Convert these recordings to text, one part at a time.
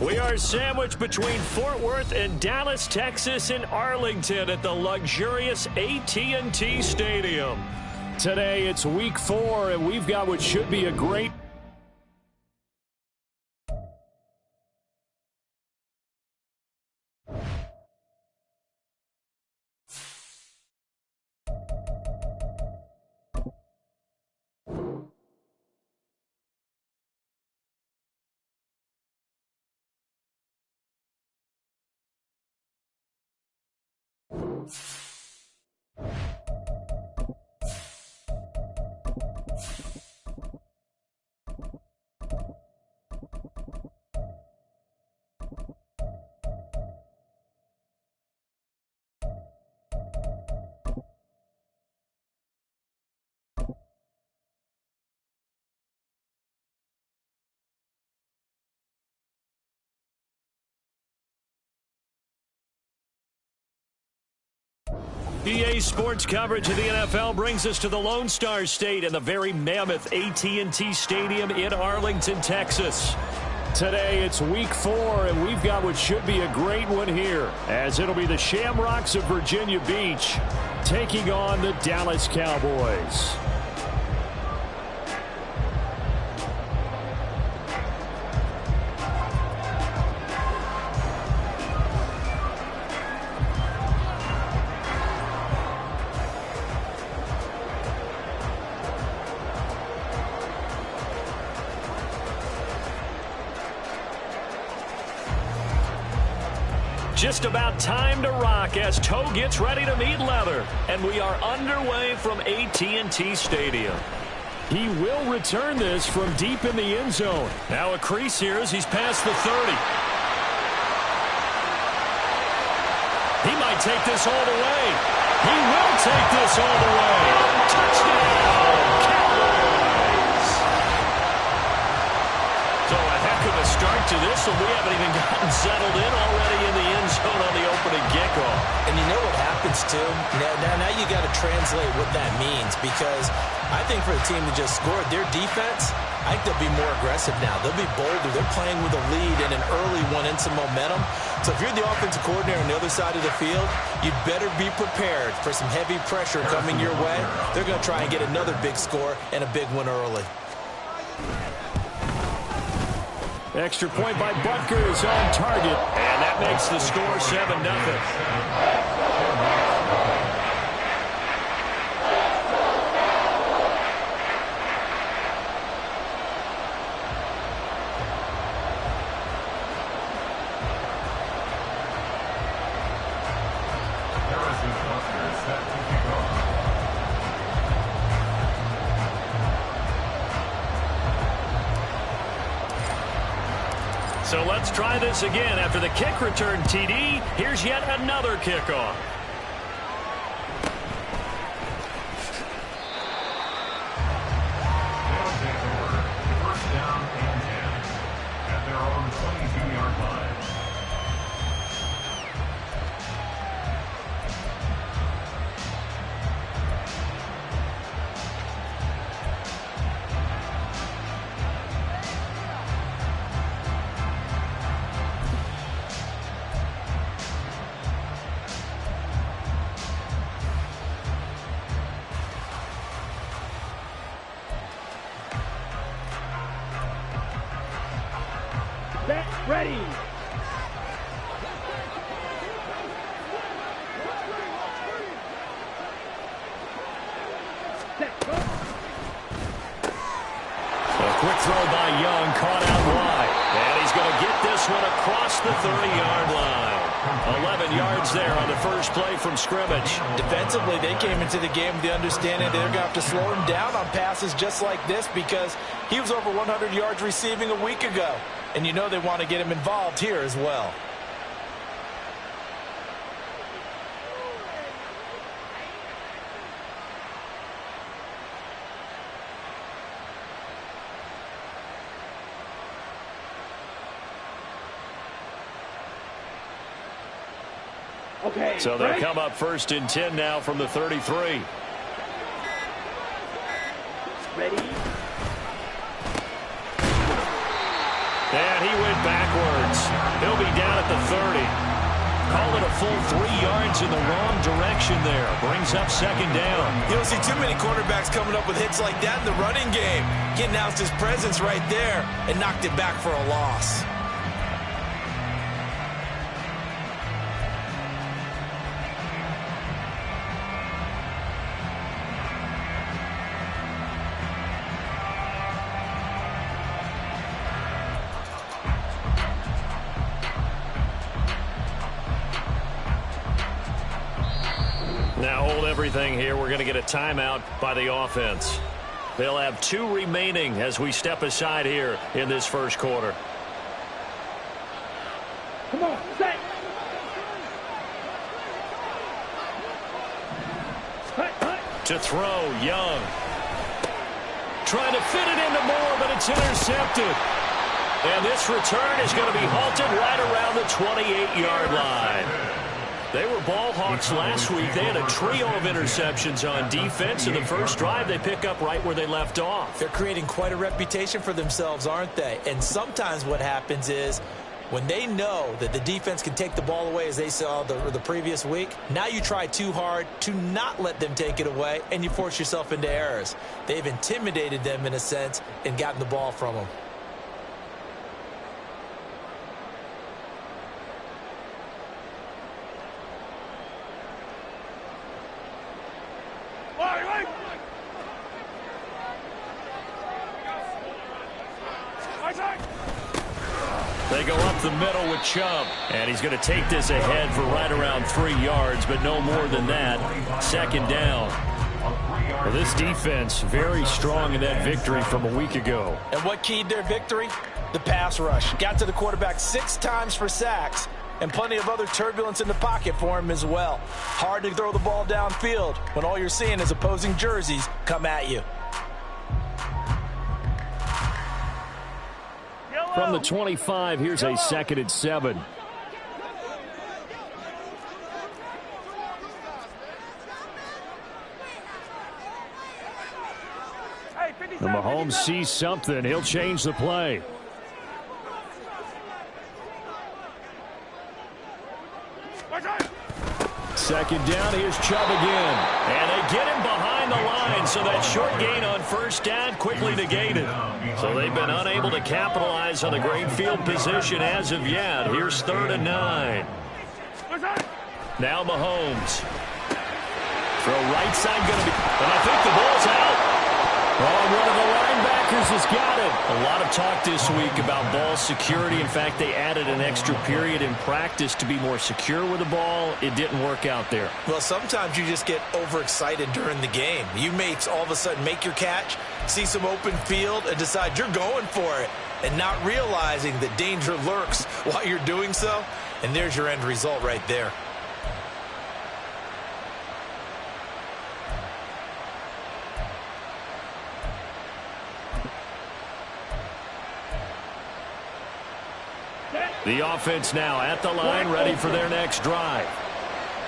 We are sandwiched between Fort Worth and Dallas, Texas, and Arlington at the luxurious AT&T Stadium. Today, it's week 4, and we've got what should be a great EA Sports coverage of the NFL brings us to the Lone Star State and the very mammoth AT&T Stadium in Arlington, Texas. Today, it's week 4, and we've got what should be a great one here, as it'll be the Shamrocks of Virginia Beach taking on the Dallas Cowboys. Just about time to rock as toe gets ready to meet leather. And we are underway from AT&T Stadium. He will return this from deep in the end zone. Now a crease here as he's past the 30. He might take this all the way. He will take this all the way. Touchdown, Cowboys! So a heck of a start to this one. We haven't even gotten settled in already in the end zone on the opening kickoff. And you know what happens, too? Now you got to translate what that means, because I think for the team to just score their defense, I think they'll be more aggressive now. They'll be bolder. They're playing with a lead and an early one and some momentum. So if you're the offensive coordinator on the other side of the field, you'd better be prepared for some heavy pressure coming your way. They're going to try and get another big score and a big one early. Extra point by Butker is on target, and that makes the score 7-0. So let's try this again. After the kick return TD, here's yet another kickoff. First down and 10 at their own 22-yard line. Ready. A quick throw by Young, caught out wide. And he's going to get this one across the 30-yard line. 11 yards there on the first play from scrimmage. Defensively, they came into the game with the understanding they're going to have to slow him down on passes just like this, because he was over 100 yards receiving a week ago. And you know they want to get him involved here as well. Okay. So they'll come up first and 10 now from the 33. Ready. And he went backwards. He'll be down at the 30. Call it a full 3 yards in the wrong direction there. Brings up second down. You don't see too many quarterbacks coming up with hits like that in the running game. He announced his presence right there and knocked it back for a loss. Now hold everything here. We're going to get a timeout by the offense. They'll have 2 remaining as we step aside here in this first quarter. Come on, set. To throw, Young. Trying to fit it into Moore, but it's intercepted. And this return is going to be halted right around the 28-yard line. They were ball hawks last week. They had a trio of interceptions on defense. In the first drive, they pick up right where they left off. They're creating quite a reputation for themselves, aren't they? And sometimes what happens is when they know that the defense can take the ball away, as they saw the previous week, now you try too hard to not let them take it away, and you force yourself into errors. They've intimidated them in a sense and gotten the ball from them. They go up the middle with Chubb, and he's going to take this ahead for right around 3 yards, but no more than that. Second down. Well, this defense very strong in that victory from a week ago. And what keyed their victory? The pass rush. Got to the quarterback 6 times for sacks, and plenty of other turbulence in the pocket for him as well. Hard to throw the ball downfield when all you're seeing is opposing jerseys come at you. From the 25, here's a 2nd and 7. And Mahomes sees something. He'll change the play. Second down, here's Chubb again. And they get him behind the line, so that short gain on first down quickly negated. So they've been unable to capitalize on the great field position as of yet. Here's 3rd and 9. Now Mahomes. Throw right side going to be, and I think the ball's out. Oh, one of the linebackers has got it. A lot of talk this week about ball security. In fact, they added an extra period in practice to be more secure with the ball. It didn't work out there. Well, sometimes you just get overexcited during the game. You may all of a sudden make your catch, see some open field, and decide you're going for it, and not realizing that danger lurks while you're doing so. And there's your end result right there. The offense now at the line, ready for their next drive.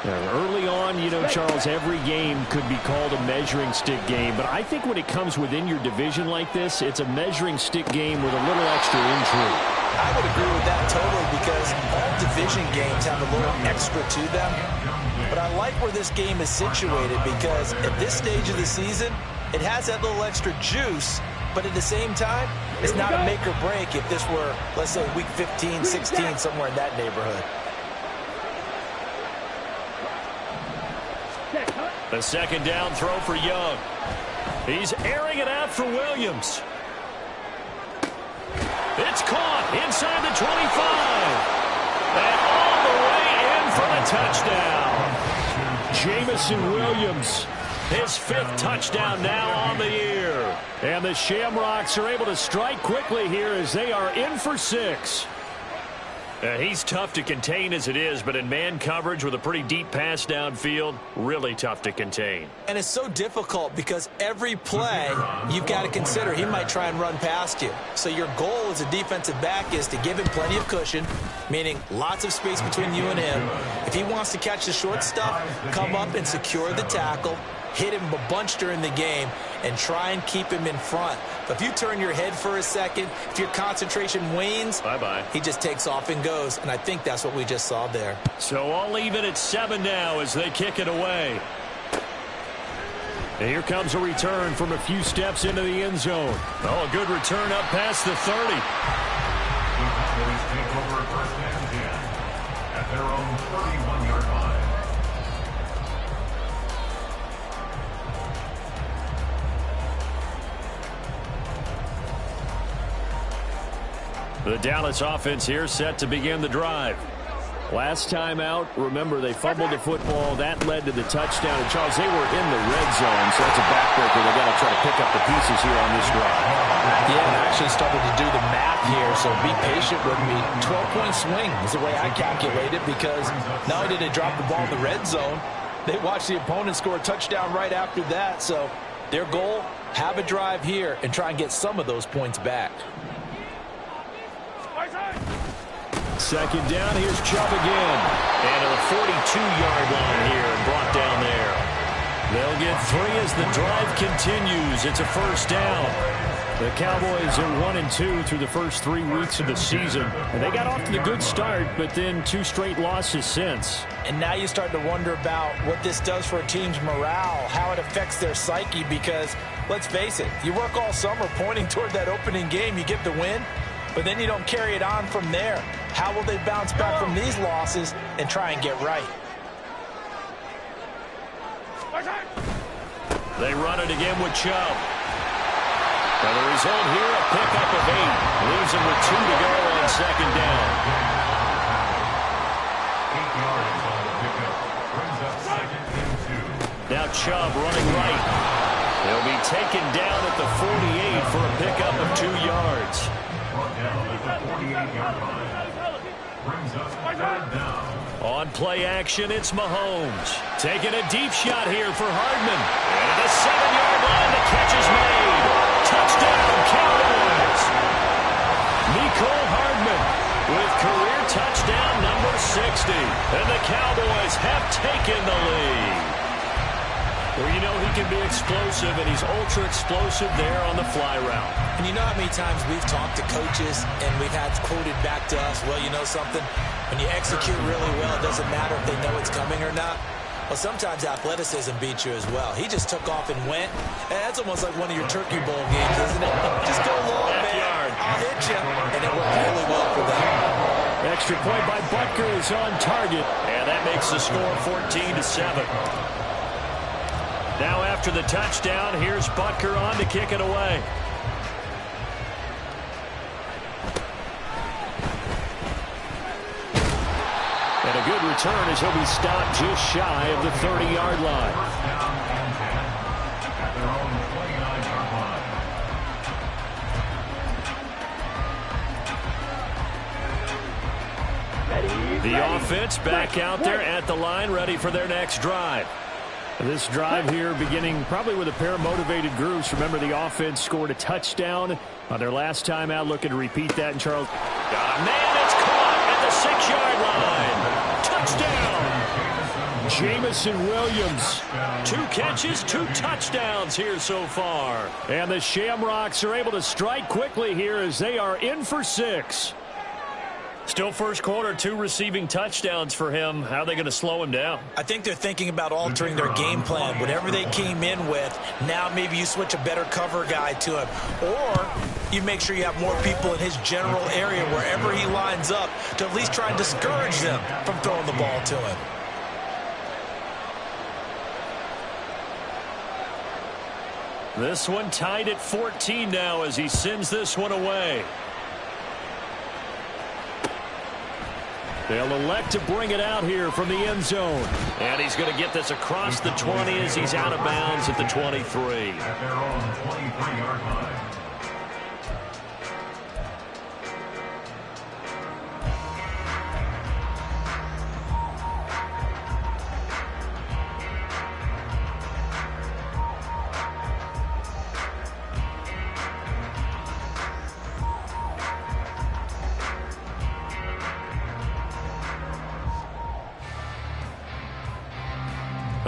Now, early on, you know, Charles, every game could be called a measuring stick game. But I think when it comes within your division like this, it's a measuring stick game with a little extra intrigue. I would agree with that totally, because all division games have a little extra to them. But I like where this game is situated, because at this stage of the season, it has that little extra juice. But at the same time, it's not a make or break if this were, let's say, week 15, 16, somewhere in that neighborhood. The second down throw for Young. He's airing it out for Williams. It's caught inside the 25. And all the way in for the touchdown. Jamison Williams, his 5th touchdown now on the year. And the Shamrocks are able to strike quickly here as they are in for 6. He's tough to contain as it is, but in man coverage with a pretty deep pass downfield, really tough to contain. And it's so difficult because every play you've got to consider he might try and run past you. So your goal as a defensive back is to give him plenty of cushion, meaning lots of space between you and him. If he wants to catch the short stuff, come up and secure the tackle. hit him a bunch during the game, and try and keep him in front. But if you turn your head for a second, if your concentration wanes, bye-bye. He just takes off and goes, and I think that's what we just saw there. So I'll leave it at 7 now as they kick it away. And here comes a return from a few steps into the end zone. Oh, a good return up past the 30. Cowboys take over first and 10 at their own 31-yard line. The Dallas offense here set to begin the drive. Last time out, remember, they fumbled the football. That led to the touchdown. And, Charles, they were in the red zone, so that's a backbreaker. They've got to try to pick up the pieces here on this drive. Yeah, and I actually started to do the math here, so be patient with me. 12-point swing is the way I calculate it, because not only did they drop the ball in the red zone, they watched the opponent score a touchdown right after that. So their goal, have a drive here and try and get some of those points back. Second down, here's Chubb again. And to the 42-yard line here and brought down there. They'll get 3 as the drive continues. It's a first down. The Cowboys are 1-2 through the first 3 weeks of the season. And they got off to the good start, but then 2 straight losses since. And now you start to wonder about what this does for a team's morale, how it affects their psyche, because let's face it, you work all summer pointing toward that opening game, you get the win, but then you don't carry it on from there. How will they bounce back from these losses and try and get right? They run it again with Chubb. And the result here, a pickup of 8. Leaves him with 2 to go on second down. 8 yards on the pickup. Brings up second and 2. Now Chubb running right. He'll be taken down at the 48 for a pickup of 2 yards. Brought down at the 48-yard line. Brings up third down. On play action, it's Mahomes. Taking a deep shot here for Hardman. And at the 7-yard line, the catch is made. Touchdown, Cowboys. Nicole Hardman with career touchdown number 60. And the Cowboys have taken the lead. Well, you know he can be explosive, and he's ultra-explosive there on the fly route. And you know how many times we've talked to coaches and we've had quoted back to us, well, you know something? When you execute really well, it doesn't matter if they know it's coming or not. Well, sometimes athleticism beats you as well. He just took off and went. And that's almost like one of your Turkey Bowl games, isn't it? Just go long, man. I'll hit you. And it worked really well for them. Extra point by Butker is on target. And that makes the score 14-7. Now after the touchdown, here's Butker on to kick it away. And a good return as he'll be stopped just shy of the 30-yard line. First down and 10 at their own 29-yard line. The offense back out there at the line, ready for their next drive. This drive here beginning probably with a pair of motivated groups. Remember, the offense scored a touchdown on their last time out. Looking to repeat that. And Charles got a man. It's caught at the 6-yard line. Touchdown. Jamison Williams. 2 catches, 2 touchdowns here so far. And the Shamrocks are able to strike quickly here as they are in for 6. Still first quarter, 2 receiving touchdowns for him. How are they going to slow him down? I think they're thinking about altering their game plan. Whatever they came in with, now maybe you switch a better cover guy to him. Or you make sure you have more people in his general area wherever he lines up to at least try and discourage them from throwing the ball to him. This one tied at 14 now as he sends this one away. They'll elect to bring it out here from the end zone. And he's going to get this across the 20 as he's out of bounds at the 23. At their own 23-yard line.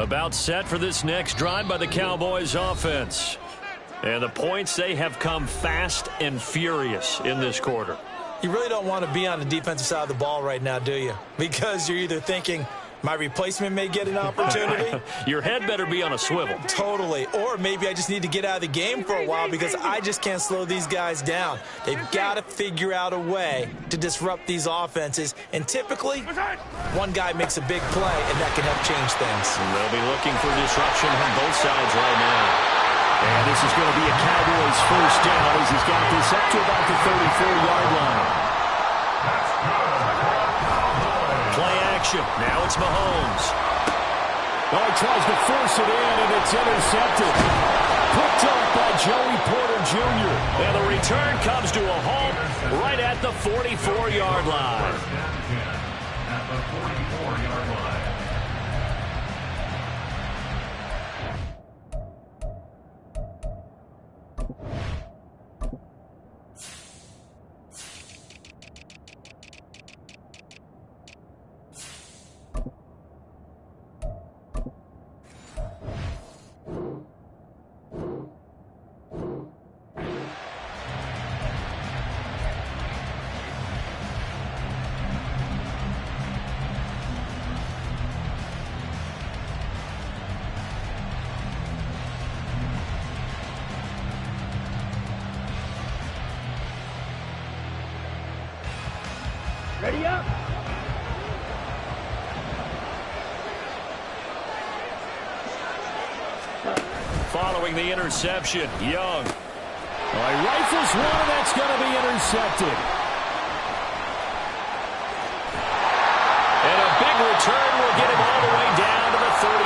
About set for this next drive by the Cowboys offense. And the points, they have come fast and furious in this quarter. You really don't want to be on the defensive side of the ball right now, do you? Because you're either thinking, my replacement may get an opportunity. Your head better be on a swivel. Totally. Or maybe I just need to get out of the game for a while because I just can't slow these guys down. They've got to figure out a way to disrupt these offenses. And typically, one guy makes a big play, and that can help change things. And they'll be looking for disruption on both sides right now. And this is going to be a Cowboys first down as he's got this up to about the 34-yard line. Play action. Now it's Mahomes. Oh, he tries to force it in, and it's intercepted. Picked up by Joey Porter Jr. And the return comes to a halt right at the 44-yard line. At the 44-yard line. Ready up. Following the interception, Young. Well, he rifles one, and that's going to be intercepted. And a big return will get him all the way down to the 35.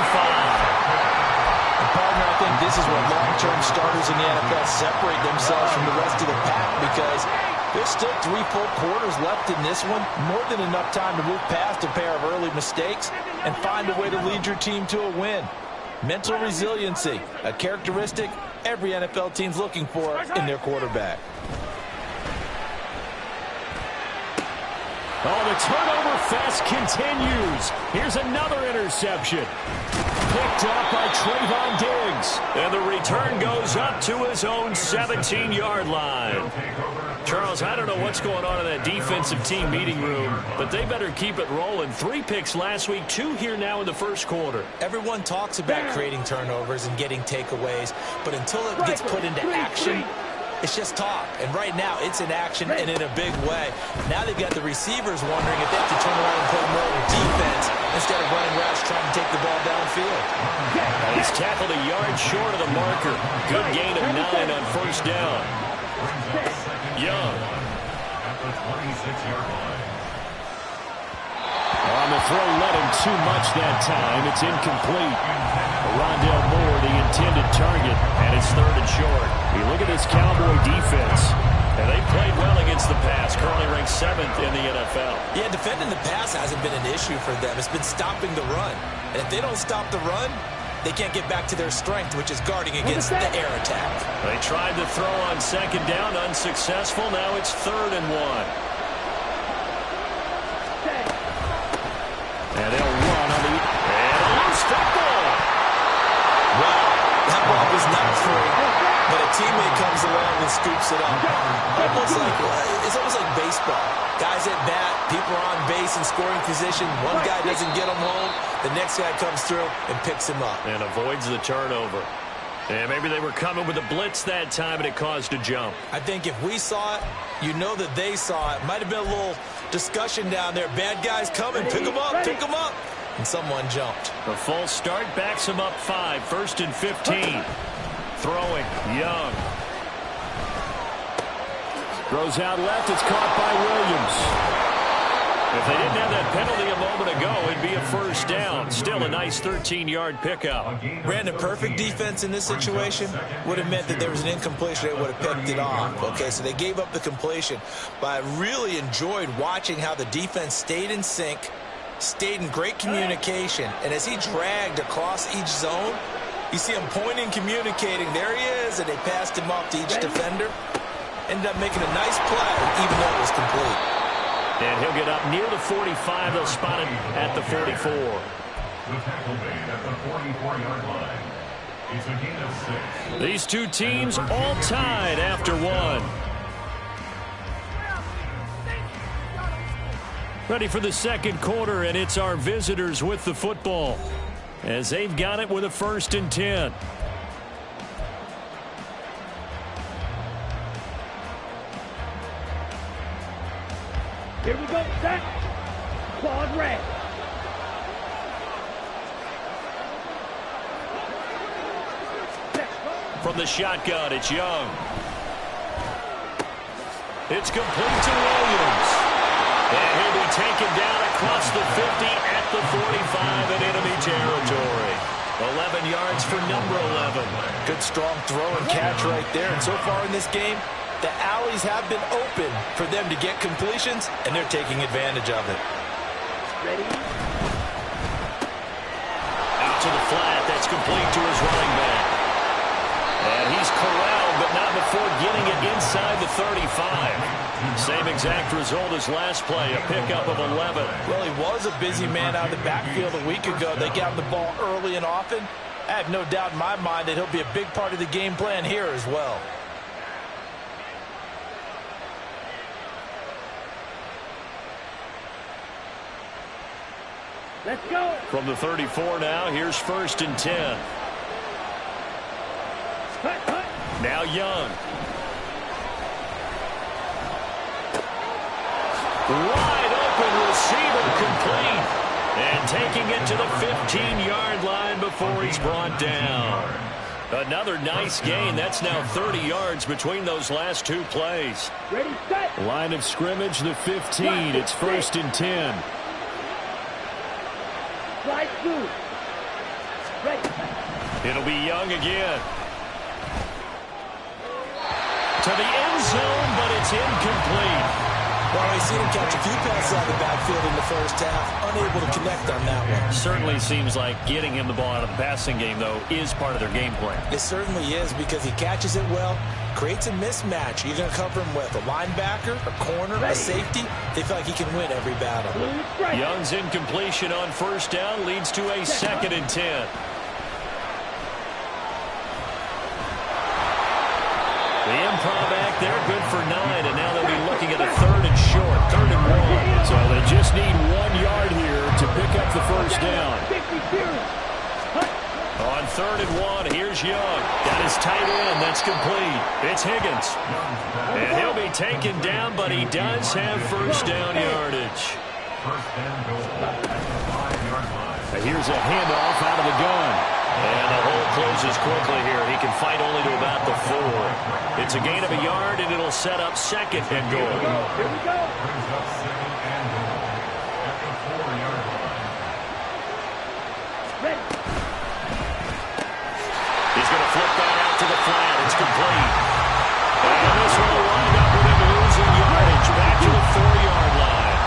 And partner, I think this is where long-term starters in the NFL separate themselves from the rest of the pack because there's still 3 full quarters left in this one. More than enough time to move past a pair of early mistakes and find a way to lead your team to a win. Mental resiliency, a characteristic every NFL team's looking for in their quarterback. Oh, the turnover fest continues. Here's another interception. Picked up by Trayvon Diggs. And the return goes up to his own 17-yard line. Charles, I don't know what's going on in that defensive team meeting room, but they better keep it rolling. 3 picks last week, 2 here now in the first quarter. Everyone talks about creating turnovers and getting takeaways, but until it gets put into action, it's just talk. And right now, it's in action and in a big way. Now they've got the receivers wondering if they have to turn around and play more defense instead of running routes trying to take the ball downfield. He's tackled a yard short of the marker. Good gain of 9 on first down. Young. At the 26-yard line. On the throw, led him too much that time. It's incomplete. Rondale Moore, the intended target, and it's 3rd and short. You look at this Cowboy defense, and they played well against the pass, currently ranked 7th in the NFL. Yeah, defending the pass hasn't been an issue for them. It's been stopping the run. And if they don't stop the run, they can't get back to their strength, which is guarding against the air attack. They tried to throw on 2nd down, unsuccessful. Now it's 3rd and 1. And they'll run on the... And a loose football. Wow, that ball was not free, but a teammate comes along and scoops it up. It's almost like baseball. Guys at bat, people are on base in scoring position. One guy doesn't get them home. The next guy comes through and picks him up. And avoids the turnover. And maybe they were coming with a blitz that time, and it caused a jump. I think if we saw it, you know that they saw it. Might have been a little discussion down there. Bad guys coming. Pick them up. Pick them up. And someone jumped. The full start backs him up 5. 1st and 15. Throwing. Young. Throws out left. It's caught by Williams. If they didn't have that penalty a moment ago, it'd be a first down. Still a nice 13-yard pickup. Brandon, perfect defense in this situation would have meant that there was an incompletion. They would have picked it off. Okay, so they gave up the completion. But I really enjoyed watching how the defense stayed in sync, stayed in great communication. And as he dragged across each zone, you see him pointing, communicating. There he is, and they passed him off to each defender. Ended up making a nice play, even though it was complete. And he'll get up near the 45. They'll spot him at the 44. The tackle made at the 44-yard line. It's a gain of 6. These two teams all tied after one. Ready for the second quarter, and it's our visitors with the football as they've got it with a 1st and 10. Here we go, set. Quad red. From the shotgun, it's Young. It's complete to Williams. And he'll be taken down across the 50 at the 45 in enemy territory. 11 yards for number 11. Good strong throw and catch right there. And so far in this game, the alleys have been open for them to get completions, and they're taking advantage of it. Ready. Out to the flat. That's complete to his running back. And he's corralled, but not before getting it inside the 35. Same exact result as last play, a pickup of 11. Well, he was a busy man out of the backfield a week ago. They got him the ball early and often. I have no doubt in my mind that he'll be a big part of the game plan here as well. Let's go. From the 34 now, here's 1st and 10. Hut, hut. Now Young. Wide open receiver complete. And taking it to the 15-yard line before he's brought down. Another nice gain. That's now 30 yards between those last two plays. Ready, set. Line of scrimmage, the 15. It's 1st and 10. Slide through. Ready. It'll be Young again. To the end zone, but it's incomplete. Well, we've seen him catch a few passes out of the backfield in the first half. Unable to connect on that one. Certainly seems like getting him the ball out of the passing game, though, is part of their game plan. It certainly is, because he catches it well, creates a mismatch. You're going to cover him with a linebacker, a corner, a safety. They feel like he can win every battle. Young's incompletion on 1st down leads to a 2nd and 10. The improv act there, good for 9, and now they'll be looking at a 3rd and short, 3rd and 1. So they just need 1 yard here to pick up the 1st down. On 3rd and 1, here's Young. Got his tight end, that's complete. It's Higgins. And he'll be taken down, but he does have 1st down yardage. And here's a handoff out of the gun. And the hole closes quickly here. He can fight only to about the 4. It's a gain of a yard, and it'll set up 2nd and goal. Here we go. Ready. He's going to flip that out to the flat. It's complete. And this one will wind up with him losing yardage back to the 4-yard line.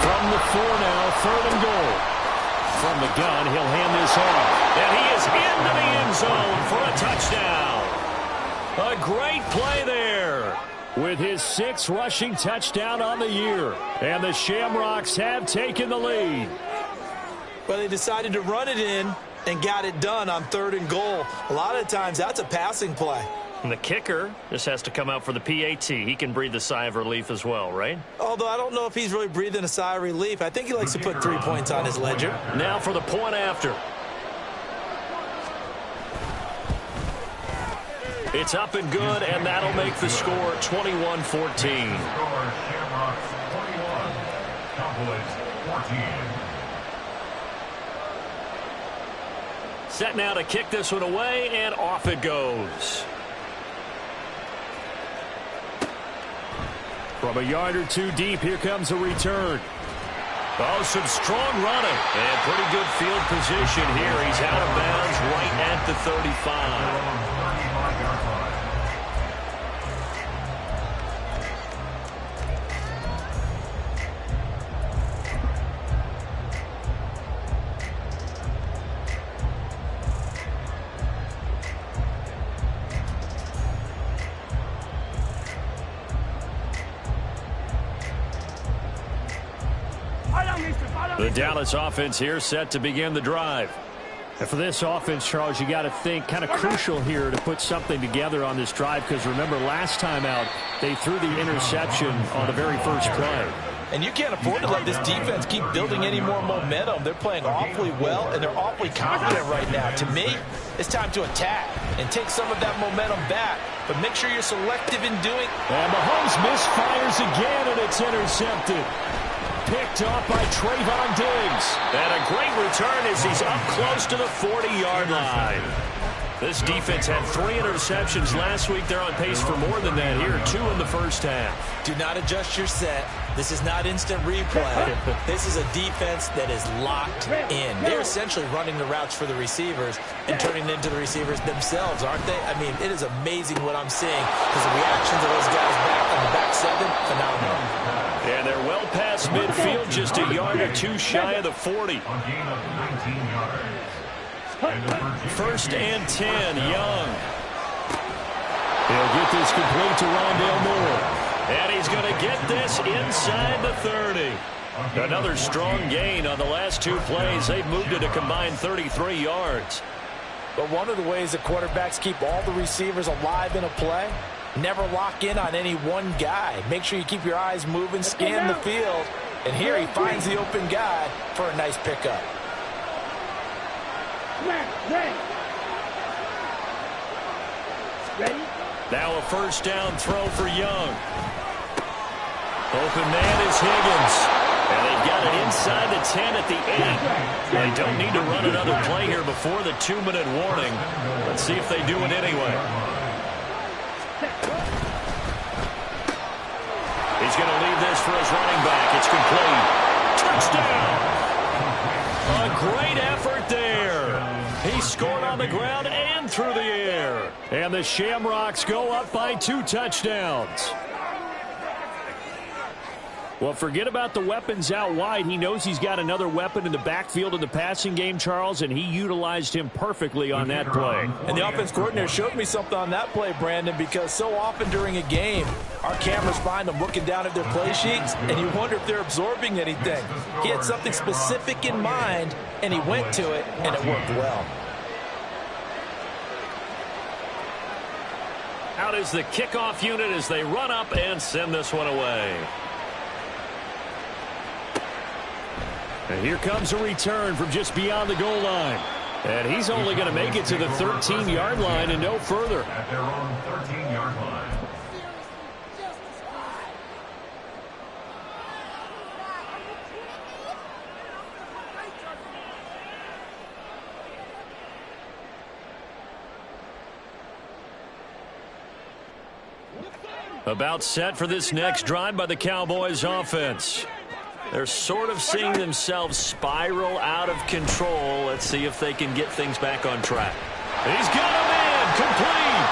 From the 4 now, 3rd and goal. From the gun, he'll hand this off. And he is into the end zone for a touchdown. A great play there with his 6th rushing touchdown on the year. And the Shamrocks have taken the lead. Well, they decided to run it in and got it done on 3rd and goal. A lot of times, that's a passing play. And the kicker just has to come out for the PAT. He can breathe a sigh of relief as well, right? Although I don't know if he's really breathing a sigh of relief. I think he likes to put 3 points on his ledger. Now for the point after. It's up and good, and that'll make the score 21-14. Shamrocks 21, Cowboys 14. Set now to kick this one away, and off it goes. From a yard or 2 deep, here comes a return. Oh, some strong running. And pretty good field position here. He's out of bounds right at the 35. The Dallas offense here set to begin the drive. And for this offense, Charles, you got to think kind of crucial here to put something together on this drive, because remember last time out they threw the interception on the very first play. And you can't afford to let this defense keep building any more momentum. They're playing awfully well, and they're awfully confident right now. To me, it's time to attack and take some of that momentum back. But make sure you're selective in doing. And Mahomes misfires again, and it's intercepted. Picked off by Trayvon Diggs. And a great return as he's up close to the 40-yard line. This defense had 3 interceptions last week. They're on pace for more than that here, 2 in the first half. Do not adjust your set. This is not instant replay. This is a defense that is locked in. They're essentially running the routes for the receivers and turning it into the receivers themselves, aren't they? I mean, it is amazing what I'm seeing, because the reactions of those guys back on the back 7, phenomenal. And they're well past midfield, just a yard or 2 shy of the 40. A gain of 19 yards. First and 10, Young. He'll get this complete to Rondale Moore. And he's going to get this inside the 30. Another strong gain on the last 2 plays. They've moved it a combined 33 yards. But one of the ways that quarterbacks keep all the receivers alive in a play, never lock in on any one guy. Make sure you keep your eyes moving, scan the field. And here he finds the open guy for a nice pickup. Ready? Now a first down throw for Young. Open man is Higgins. And they've got it inside the 10 at the 8. They don't need to run another play here before the 2-minute warning. Let's see if they do it anyway. He's going to leave this for his running back. It's complete. Touchdown! A great effort there. He scored on the ground and through the air. And the Shamrocks go up by 2 touchdowns. Well, forget about the weapons out wide. He knows he's got another weapon in the backfield in the passing game, Charles, and he utilized him perfectly on that play. And the offense coordinator showed me something on that play, Brandon, because so often during a game, our cameras find them looking down at their play sheets, and you wonder if they're absorbing anything. He had something specific in mind, and he went to it, and it worked well. Out is the kickoff unit as they run up and send this one away. And here comes a return from just beyond the goal line. And he's only going to make it to the 13-yard line and no further. At their own 13-yard line. About set for this next drive by the Cowboys offense. They're sort of seeing themselves spiral out of control. Let's see if they can get things back on track. He's got a man, complete.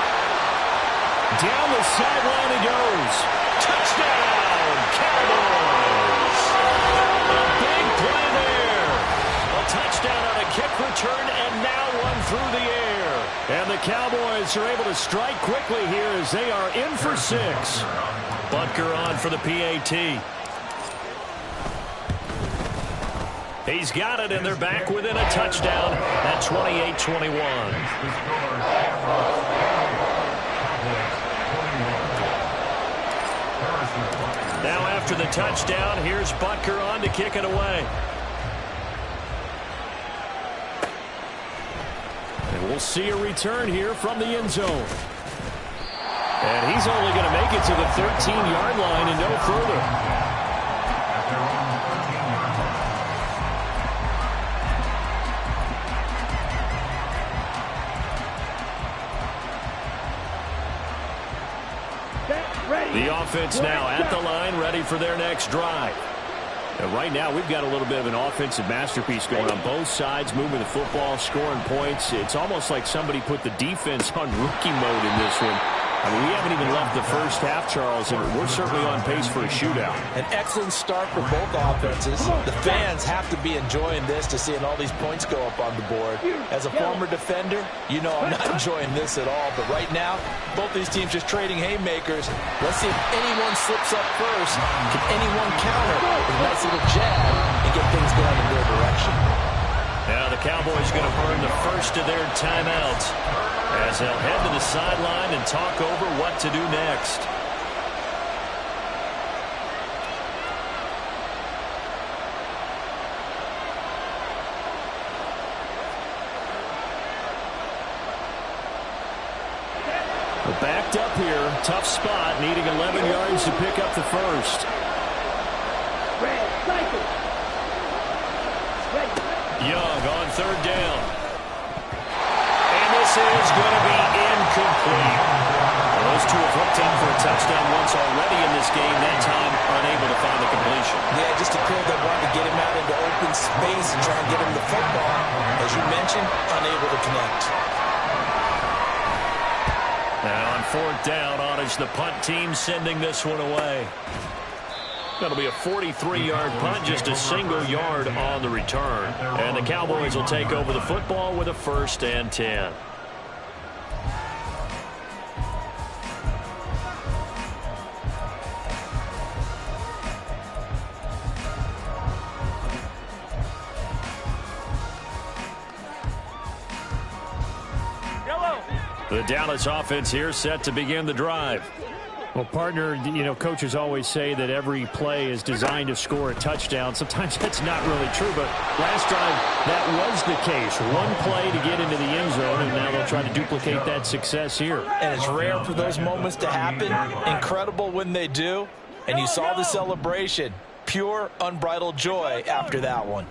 Down the sideline he goes. Touchdown, Cowboys. A big play there. A touchdown on a kick return and now one through the air. And the Cowboys are able to strike quickly here as they are in for 6. Butker on for the PAT. He's got it, and they're back within a touchdown at 28-21. Now after the touchdown, here's Butker on to kick it away. And we'll see a return here from the end zone. And he's only going to make it to the 13-yard line and no further. The offense now at the line, ready for their next drive. And right now, we've got a little bit of an offensive masterpiece going on both sides, moving the football, scoring points. It's almost like somebody put the defense on rookie mode in this one. I mean, we haven't even left the first half, Charles, and we're certainly on pace for a shootout. An excellent start for both offenses. The fans have to be enjoying this to seeing all these points go up on the board. As a former defender, you know I'm not enjoying this at all. But right now, both these teams just trading haymakers. Let's see if anyone slips up first. Can anyone counter with a nice little jab and get things going in their direction? Now the Cowboys are going to burn the first of their timeouts as they'll head to the sideline and talk over what to do next. We're backed up here. Tough spot, needing 11 yards to pick up the first. Red, cycle. Ready. Young on third down. And this is going to be incomplete. Well, those two have hooked in for a touchdown once already in this game, that time unable to find the completion. Yeah, just a clear that wanted to get him out into open space and try and get him the football. As you mentioned, unable to connect. Now on fourth down, Ottage, the punt team sending this one away. That'll be a 43-yard punt, just a single yard on the return. And the Cowboys will take over the football with a 1st and 10. The Dallas offense here set to begin the drive. Well, partner, you know, coaches always say that every play is designed to score a touchdown. Sometimes that's not really true, but last drive that was the case. One play to get into the end zone, and now they'll try to duplicate that success here. And it's rare for those moments to happen. Incredible when they do. And you saw the celebration. Pure, unbridled joy after that one.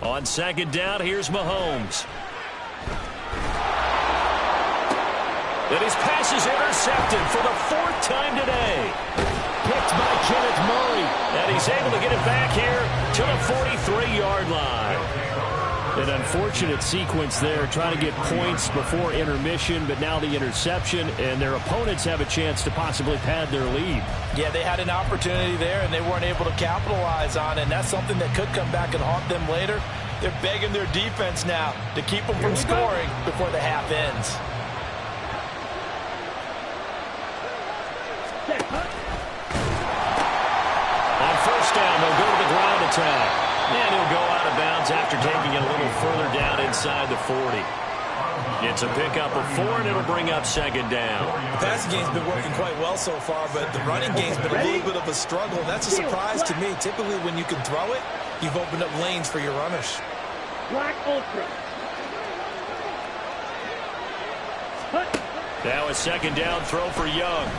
On second down, here's Mahomes. And his pass is intercepted for the 4th time today. Picked by Kenneth Murray. And he's able to get it back here to the 43-yard line. An unfortunate sequence there, trying to get points before intermission, but now the interception, and their opponents have a chance to possibly pad their lead. Yeah, they had an opportunity there, and they weren't able to capitalize on it, and that's something that could come back and haunt them later. They're begging their defense now to keep them from scoring before the half ends. On first down, they'll go to the ground attack. And he'll go out of bounds after taking it a little further down inside the 40. It's a pickup of 4, and it'll bring up second down. The passing game's been working quite well so far, but the running game's been a little bit of a struggle. That's a surprise to me. Typically, when you can throw it, you've opened up lanes for your runners. Black Ultra. Now a second down throw for Young.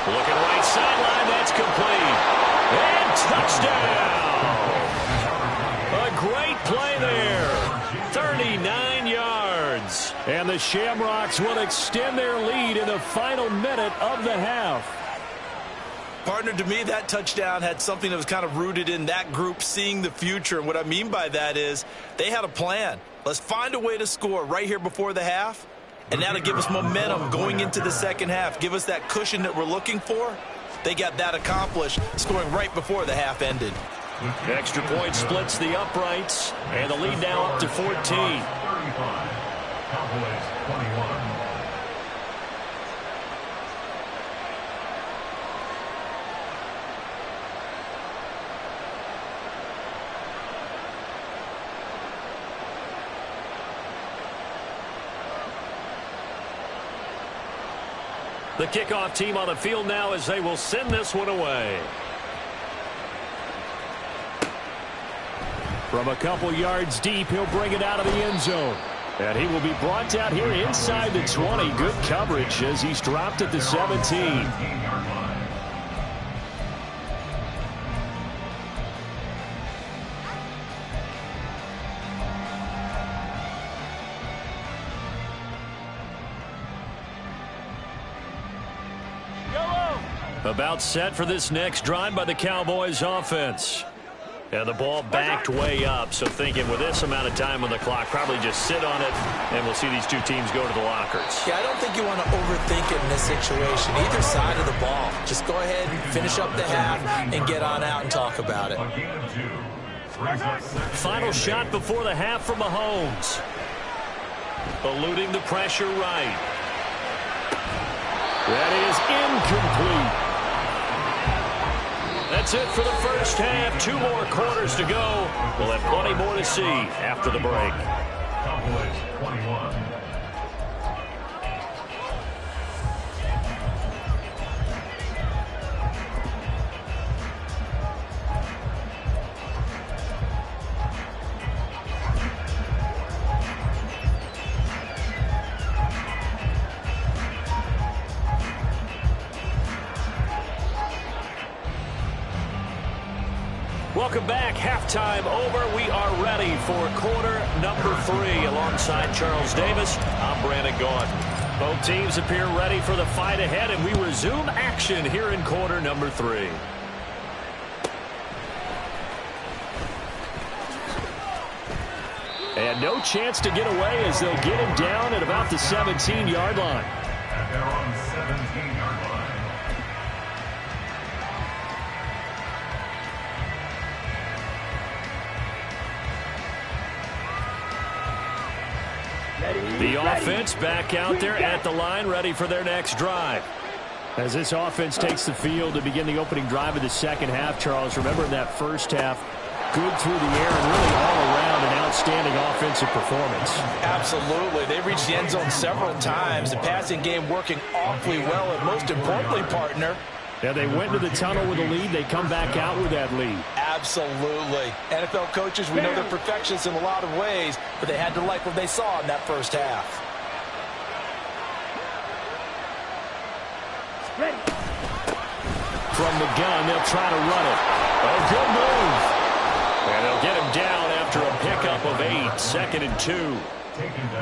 Looking right sideline, that's complete. And touchdown! A great play there. 39 yards. And the Shamrocks will extend their lead in the final minute of the half. Partner, to me, that touchdown had something that was kind of rooted in that group seeing the future. And what I mean by that is they had a plan. Let's find a way to score right here before the half. And that'll give us momentum going into the second half. Give us that cushion that we're looking for. They got that accomplished, scoring right before the half ended. Extra point splits the uprights, and the lead now up to 14. 35. Cowboys 21. The kickoff team on the field now as they will send this one away. From a couple yards deep, he'll bring it out of the end zone. And he will be brought down here inside the 20. Good coverage as he's dropped at the 17. About set for this next drive by the Cowboys offense. And the ball backed way up, so thinking with this amount of time on the clock, probably just sit on it, and we'll see these two teams go to the lockers. Yeah, I don't think you want to overthink it in this situation. Either side of the ball. Just go ahead and finish up the half and get on out and talk about it. Final shot before the half from Mahomes. Eluding the pressure right. That is incomplete. That's it for the first half. 2 more quarters to go. We'll have plenty more to see after the break. Cowboys 21. Welcome back. Halftime over. We are ready for quarter number 3. Alongside Charles Davis, I'm Brandon Gaudin. Both teams appear ready for the fight ahead, and we resume action here in quarter number 3. And no chance to get away as they'll get him down at about the 17-yard line. At their own 17-yard line. The offense back out there at the line, ready for their next drive. As this offense takes the field to begin the opening drive of the second half, Charles, remember in that first half, good through the air and really all around an outstanding offensive performance. Absolutely. They reached the end zone several times. The passing game working awfully well, and most importantly, partner, yeah, they went to the tunnel with a lead. They come back out with that lead. absolutely. NFL coaches, we know they're perfectionists in a lot of ways, but they had to like what they saw in that first half. Ready. From the gun, they'll try to run it. A good move. And they'll get him down after a pickup of 8, 2nd and 2.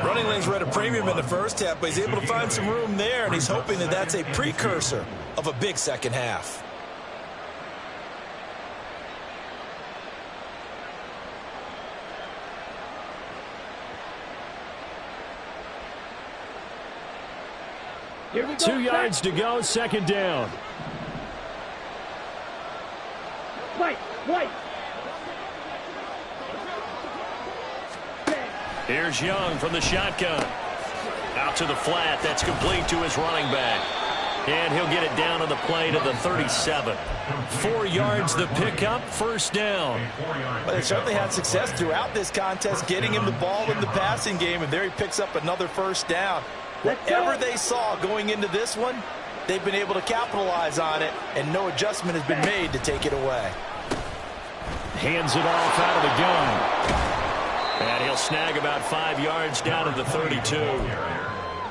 Running lanes were at a premium in the first half, but he's able to find some room there, and he's hoping that that's a precursor of a big second half. Here we go. 2 yards to go, 2nd down. White. Here's Young from the shotgun. Out to the flat. That's complete to his running back. And he'll get it down on the play to the 37. 4 yards the pickup, 1st down. But they certainly had success throughout this contest, getting him the ball in the passing game, and there he picks up another 1st down. Whatever they saw going into this one, they've been able to capitalize on it, and no adjustment has been made to take it away. Hands it off out of the gun. And he'll snag about 5 yards down to the 32.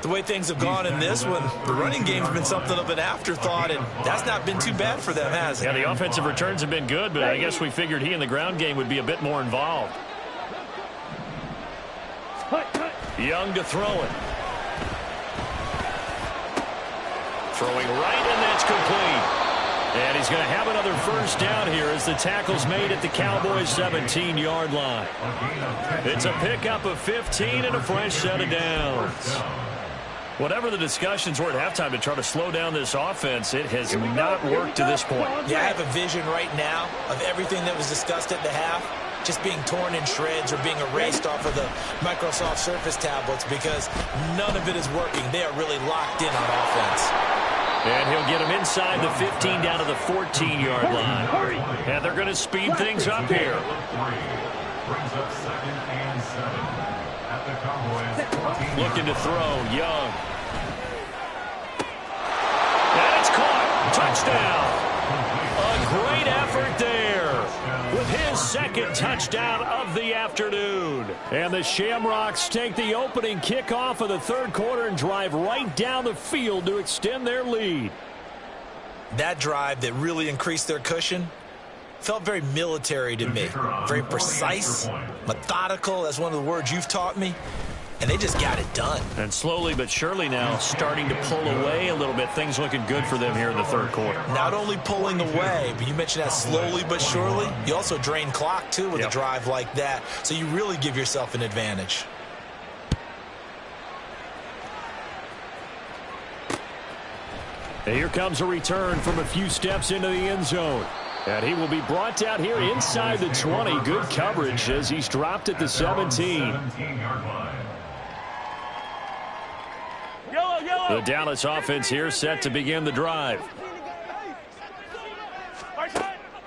The way things have gone in this one, the running game's been something of an afterthought, and that's not been too bad for them, has it? Yeah, the offensive returns have been good, but I guess we figured he in the ground game would be a bit more involved. Young to throw it. Throwing right, and that's complete. And he's going to have another 1st down here as the tackle's made at the Cowboys' 17-yard line. It's a pickup of 15 and a fresh set of downs. Whatever the discussions were at halftime to try to slow down this offense, it has not worked to this point. Yeah, I have a vision right now of everything that was discussed at the half just being torn in shreds or being erased off of the Microsoft Surface tablets because none of it is working. They are really locked in on offense. And he'll get him inside the 15 down to the 14-yard line. And they're going to speed things up here. Brings up 2nd and 7 at the Cowboys 14. Looking to throw, Young. And it's caught. Touchdown. A great effort there with his 2nd touchdown of the afternoon. And the Shamrocks take the opening kickoff of the 3rd quarter and drive right down the field to extend their lead. That drive that really increased their cushion felt very military to me. Very precise, methodical. That's one of the words you've taught me. and they just got it done. And slowly but surely now starting to pull away a little bit. Things looking good for them here in the third quarter. Not only pulling away, but you mentioned that slowly but surely. You also drain clock, too, with a drive like that. So you really give yourself an advantage. And here comes a return from a few steps into the end zone. And he will be brought down here inside the 20. Good coverage as he's dropped at the 17. The Dallas offense here set to begin the drive.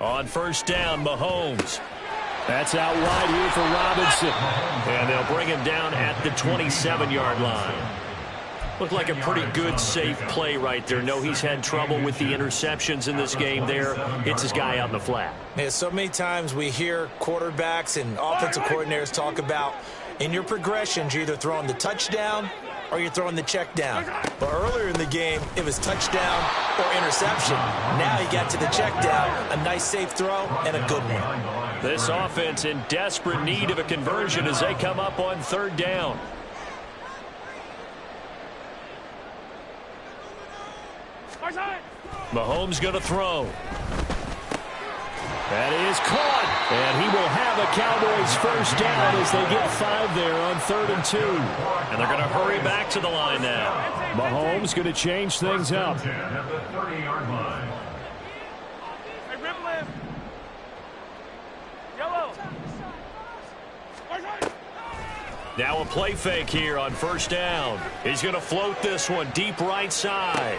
On first down, Mahomes. That's out wide here for Robinson. And they'll bring him down at the 27-yard line. Looked like a pretty good, safe play right there. No, he's had trouble with the interceptions in this game there. Hits his guy out in the flat. Yeah, so many times we hear quarterbacks and offensive coordinators talk about in your progressions, you're either throwing the touchdown or you're throwing the check down. But earlier in the game, it was touchdown or interception. Now he got to the check down, a nice safe throw, and a good one. This offense in desperate need of a conversion as they come up on third down. Mahomes going to throw. That is caught. And he will have a Cowboys first down as they get 5 there on 3rd and 2. And they're going to hurry back to the line now. Mahomes going to change things up. Now a play fake here on first down. He's going to float this one deep right side.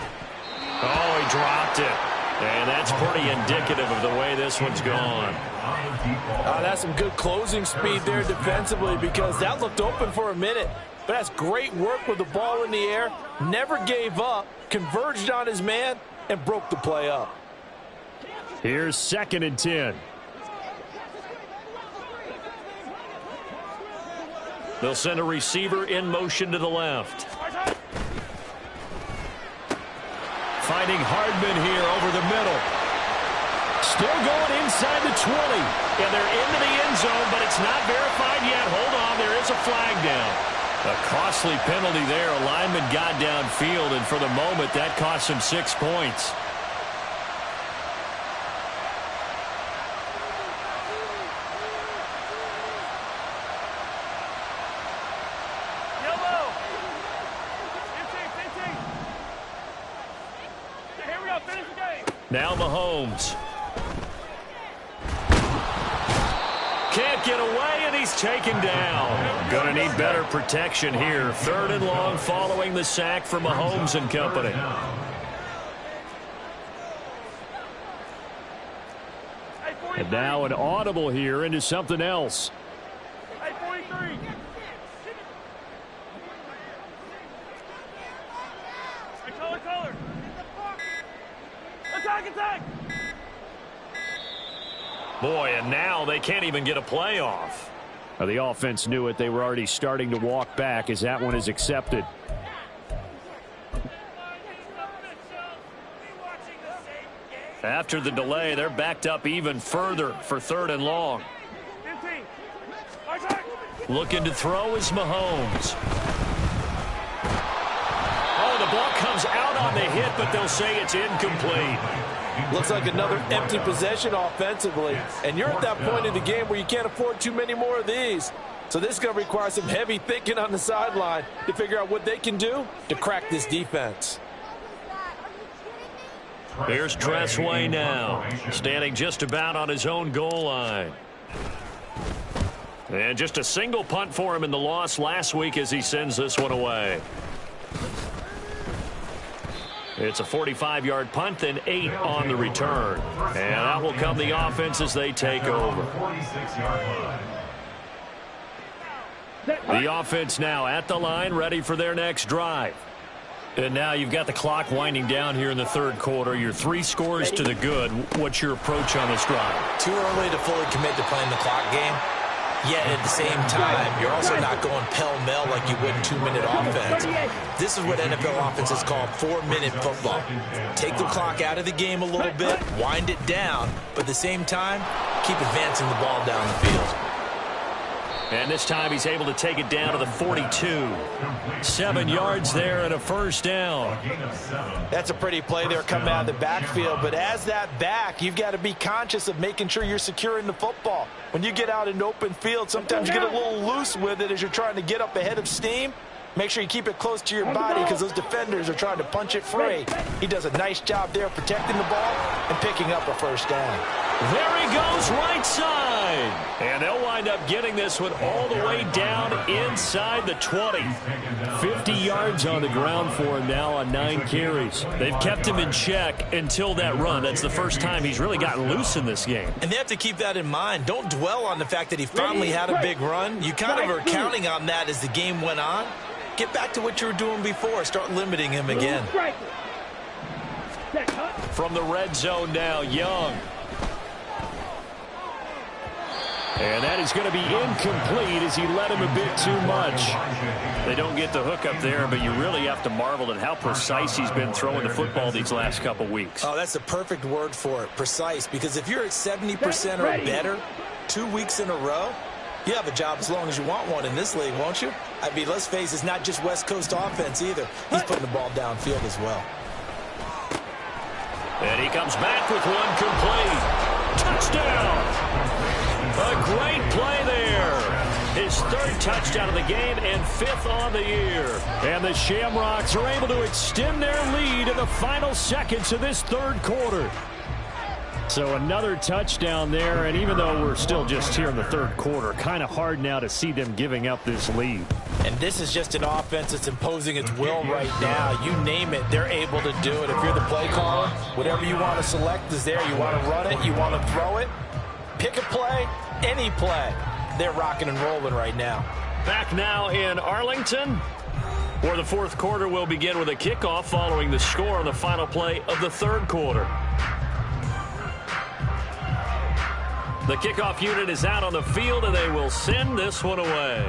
Oh, he dropped it. And that's pretty indicative of the way this one's gone. That's some good closing speed there defensively because that looked open for a minute. But that's great work with the ball in the air. Never gave up, converged on his man, and broke the play up. Here's 2nd and 10. They'll send a receiver in motion to the left. Finding Hardman here over the middle. Still going inside the 20. And they're into the end zone, but it's not verified yet. Hold on, there is a flag down. A costly penalty there. A lineman got downfield, and for the moment, that cost him 6 points. Now Mahomes. Can't get away, and he's taken down. Going to need better protection here. 3rd and long following the sack for Mahomes and company. And now an audible here into something else. Hey, 43. Hey, color. Attack. Boy, and now they can't even get a play off. Now, the offense knew it. They were already starting to walk back as that one is accepted. After the delay, they're backed up even further for 3rd and long. Looking to throw is Mahomes. Oh, the ball comes out on the hit, but they'll say it's incomplete. Looks like another empty possession offensively. And you're at that point in the game where you can't afford too many more of these. So this is going to require some heavy thinking on the sideline to figure out what they can do to crack this defense. Here's Tressway now, standing just about on his own goal line. And just a single punt for him in the loss last week as he sends this one away. It's a 45-yard punt, then 8 on the return. And that will come the offense as they take over. The offense now at the line, ready for their next drive. And now you've got the clock winding down here in the 3rd quarter. You're 3 scores to the good. What's your approach on this drive? Too early to fully commit to playing the clock game. Yet at the same time, you're also not going pell-mell like you would in 2-minute offense. This is what NFL offenses call 4-minute football. Take the clock out of the game a little bit, wind it down, but at the same time, keep advancing the ball down the field. And this time he's able to take it down to the 42. 7 yards there and a first down. That's a pretty play there coming out of the backfield. But as that back, you've got to be conscious of making sure you're securing the football. When you get out in open field, sometimes you get a little loose with it as you're trying to get up ahead of steam. Make sure you keep it close to your body because those defenders are trying to punch it free. He does a nice job there protecting the ball and picking up a first down. There he goes, right side. And they'll wind up getting this one all the way down inside the 20. 50 yards on the ground for him now on 9 carries. They've kept him in check until that run. That's the first time he's really gotten loose in this game. And they have to keep that in mind. Don't dwell on the fact that he finally had a big run. You kind of are counting on that as the game went on. Get back to what you were doing before. Start limiting him again. From the red zone now, Young. And that is going to be incomplete as he led him a bit too much. They don't get the hook up there, but you really have to marvel at how precise he's been throwing the football these last couple weeks. Oh, that's the perfect word for it, precise, because if you're at 70% or better 2 weeks in a row, you have a job as long as you want one in this league, won't you? I mean, let's face it, it's not just West Coast offense either. He's putting the ball downfield as well. And he comes back with one complete. Touchdown! A great play there. His 3rd touchdown of the game and 5th on the year. And the Shamrocks are able to extend their lead in the final seconds of this 3rd quarter. So another touchdown there, and even though we're still just here in the 3rd quarter, kind of hard now to see them giving up this lead. And this is just an offense that's imposing its will right now. You name it, they're able to do it. If you're the play caller, whatever you want to select is there. You want to run it, you want to throw it, pick a play, any play. They're rocking and rolling right now. Back now in Arlington, where the 4th quarter will begin with a kickoff following the score on the final play of the 3rd quarter. The kickoff unit is out on the field, and they will send this one away.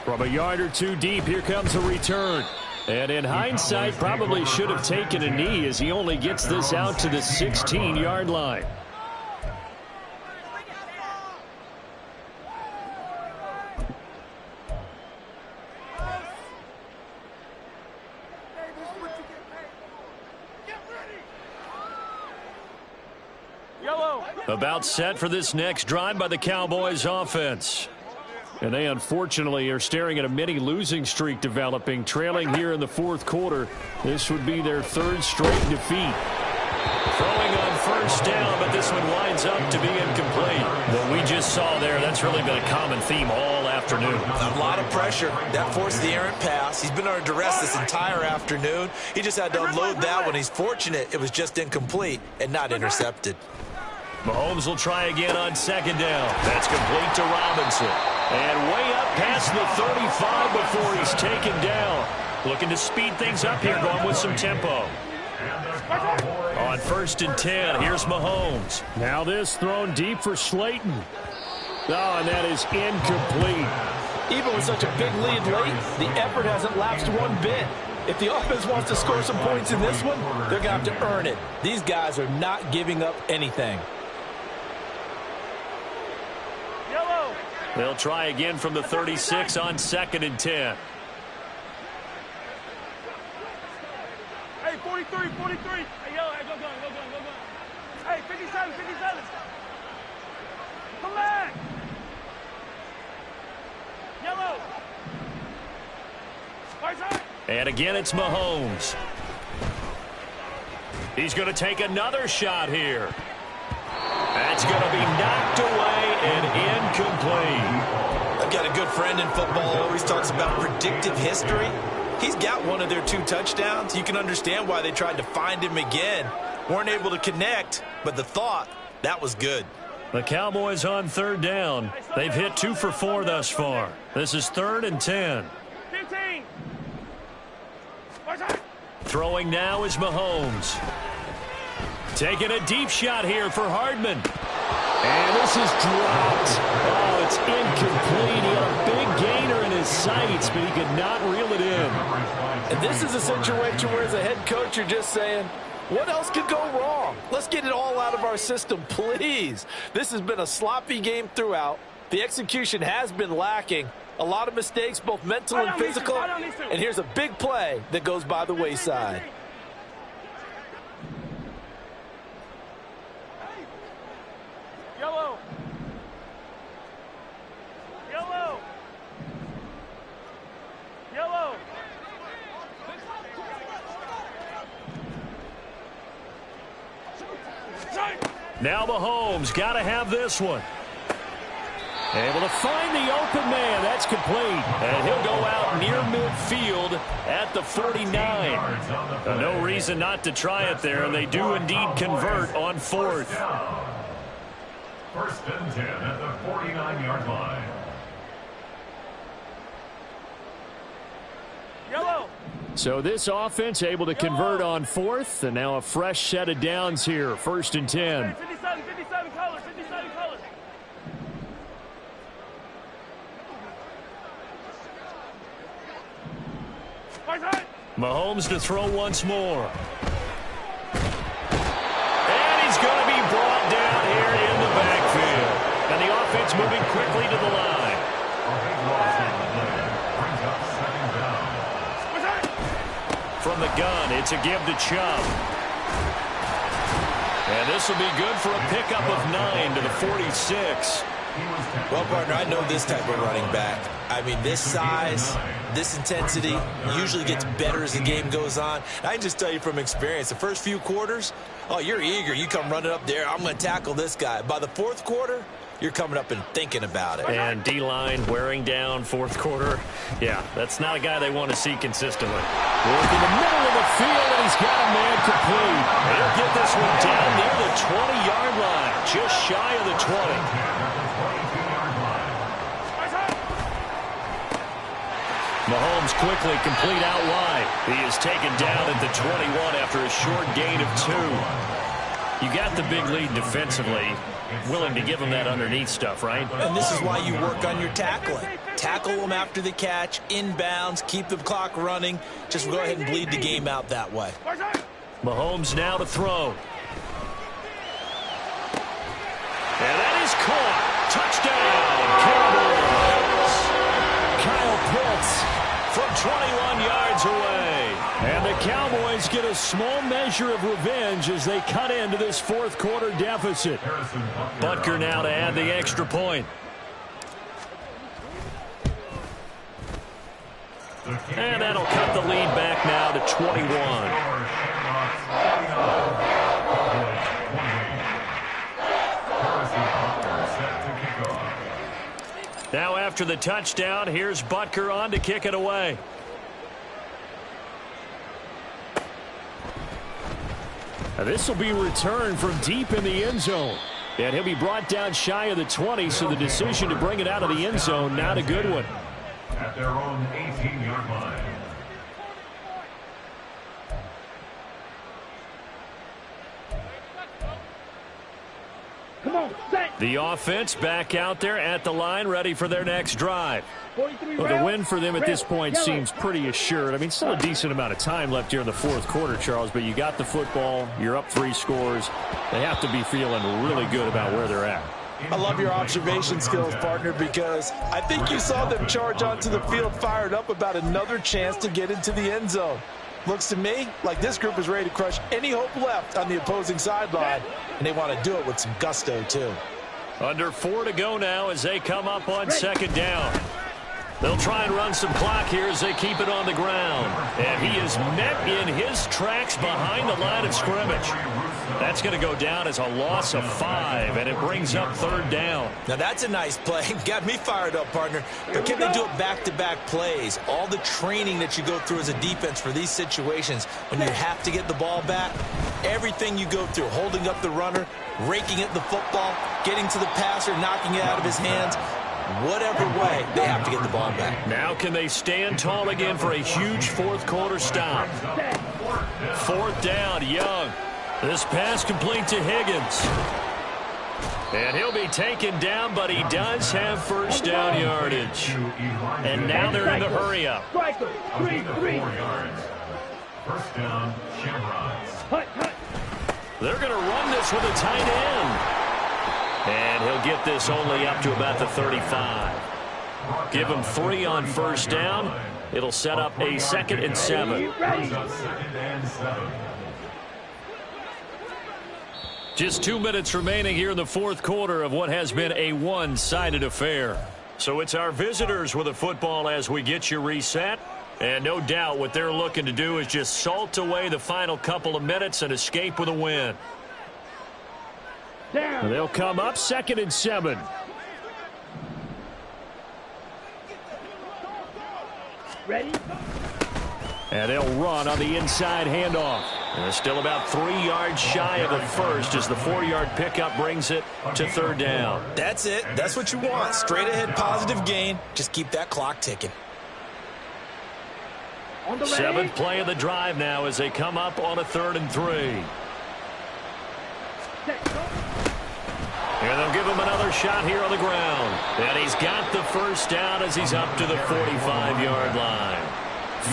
From a yard or two deep, here comes a return. And in hindsight, probably should have taken a knee as he only gets this out to the 16-yard line. About set for this next drive by the Cowboys offense. And they unfortunately are staring at a mini losing streak developing, trailing here in the 4th quarter. This would be their 3rd straight defeat. Throwing on first down, but this one winds up to be incomplete. What we just saw there, that's really been a common theme all afternoon. A lot of pressure. That forced the errant pass. He's been under duress this entire afternoon. He just had to unload that one. He's fortunate it was just incomplete and not intercepted. Mahomes will try again on 2nd down. That's complete to Robinson. And way up past the 35 before he's taken down. Looking to speed things up here, going with some tempo. On 1st and 10, here's Mahomes. Now this thrown deep for Slayton. Oh, and that is incomplete. Even with such a big lead late, the effort hasn't lapsed one bit. If the offense wants to score some points in this one, they're going to have to earn it. These guys are not giving up anything. They'll try again from the 36 on 2nd and 10. Hey, 43, 43. Hey, yo, hey, go. Hey, 57. Come back. Yellow. Right side. And again, it's Mahomes. He's going to take another shot here. That's going to be knocked away and incomplete. I've got a good friend in football who always talks about predictive history. He's got one of their 2 touchdowns. You can understand why they tried to find him again. Weren't able to connect, but the thought, that was good. The Cowboys on 3rd down. They've hit 2 for 4 thus far. This is 3rd and 10. 15. Right side. Throwing now is Mahomes. Taking a deep shot here for Hardman. And this is dropped. Oh, it's incomplete. He had a big gainer in his sights, but he could not reel it in. And this is a situation where as a head coach, you're just saying, What else could go wrong? Let's get it all out of our system, please. This has been a sloppy game throughout. The execution has been lacking. A lot of mistakes, both mental and physical. And here's a big play that goes by the wayside. Yellow. Yellow. Yellow. Now Mahomes got to have this one. Able to find the open man. That's complete. And he'll go out near midfield at the 49. No reason not to try it there, and they do indeed convert on fourth. First and 10 at the 49-yard line. Yellow. So this offense able to convert on fourth, and now a fresh set of downs here. First and 10. 57 colors, 57 colors. Mahomes to throw once more. And he's going to be brought down here in the backfield. And the offense moving quickly to the line. From the gun, it's a give to Chubb. And this will be good for a pickup of 9 to the 46. Well, partner, I know this type of running back. I mean, this size, this intensity usually gets better as the game goes on. I can just tell you from experience, the first few quarters, oh, you're eager. You come running up there, I'm going to tackle this guy. By the fourth quarter, you're coming up and thinking about it. And D-line wearing down fourth quarter. Yeah, that's not a guy they want to see consistently. Work in the middle of the field, and he's got a man complete. He'll get this one down near the 20-yard line, just shy of the 20. Mahomes quickly complete out wide. He is taken down at the 21 after a short gain of 2. You got the big lead defensively. Willing to give him that underneath stuff, right? And this is why you work on your tackling. Tackle them after the catch, inbounds, keep the clock running. Just go ahead and bleed the game out that way. Mahomes now to throw. And that is caught. Touchdown, Cowboys. Kyle Pitts from 21 yards away. And the Cowboys get a small measure of revenge as they cut into this fourth quarter deficit. Butker now to add the extra point. And that'll cut the lead back now to 21. Now after the touchdown, here's Butker on to kick it away. Now this will be returned from deep in the end zone. And he'll be brought down shy of the 20, so the decision to bring it out of the end zone, not a good one. At their own 18-yard line. Come on, set. The offense back out there at the line, ready for their next drive. Well, the win for them at this point seems pretty assured. I mean, still a decent amount of time left here in the fourth quarter, Charles, but you got the football, you're up 3 scores. They have to be feeling really good about where they're at. I love your observation skills, partner, because I think you saw them charge onto the field fired up about another chance to get into the end zone. Looks to me like this group is ready to crush any hope left on the opposing sideline, and they want to do it with some gusto, too. Under 4 to go now as they come up on second down. They'll try and run some clock here as they keep it on the ground. And he is met in his tracks behind the line of scrimmage. That's going to go down as a loss of 5, and it brings up third down. Now that's a nice play. Got me fired up, partner. But can they do it back-to-back plays? All the training that you go through as a defense for these situations, when you have to get the ball back, everything you go through, holding up the runner, raking at the football, getting to the passer, knocking it out of his hands, whatever way, they have to get the ball back. Now can they stand tall again for a huge fourth quarter stop? Fourth down, Young. This pass complete to Higgins. And he'll be taken down, but he does have first down yardage. And now they're in the hurry up. 3 yards. First down, Shamrocks. They're going to run this with a tight end. And he'll get this only up to about the 35. Give him 3 on first down. It'll set up a 2nd and 7. Just 2 minutes remaining here in the fourth quarter of what has been a one-sided affair. So it's our visitors with the football as we get you reset. And no doubt what they're looking to do is just salt away the final couple of minutes and escape with a win. And they'll come up 2nd and 7. Ready? And they'll run on the inside handoff. And they're still about 3 yards shy of the first as the 4-yard pickup brings it to 3rd down. That's it. That's what you want. Straight ahead positive gain. Just keep that clock ticking. 7th play of the drive now as they come up on a 3rd and 3. And they'll give him another shot here on the ground. And he's got the first down as he's up to the 45-yard line.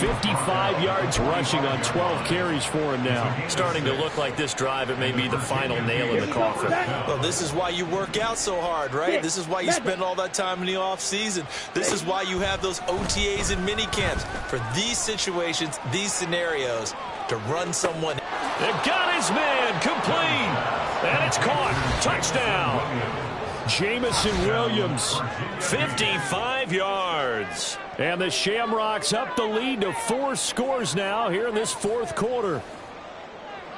55 yards rushing on 12 carries for him now. Starting to look like this drive, it may be the final nail in the coffin. Well, this is why you work out so hard, right? This is why you spend all that time in the offseason. This is why you have those OTAs and mini camps for these situations, these scenarios, to run someone. They've got his man complete. And it's caught. Touchdown. Jamison Williams. 55 yards. And the Shamrocks up the lead to 4 scores now here in this fourth quarter.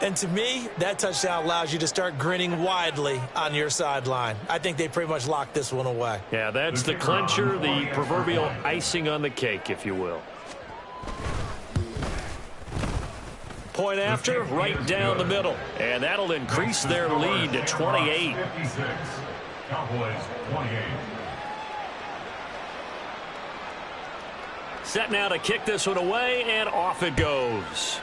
And to me, that touchdown allows you to start grinning widely on your sideline. I think they pretty much locked this one away. Yeah, that's the clincher, the proverbial icing on the cake, if you will. Point after, right down the middle. And that'll increase their lead to 28. Cowboys 28. Set now to kick this one away, and off it goes.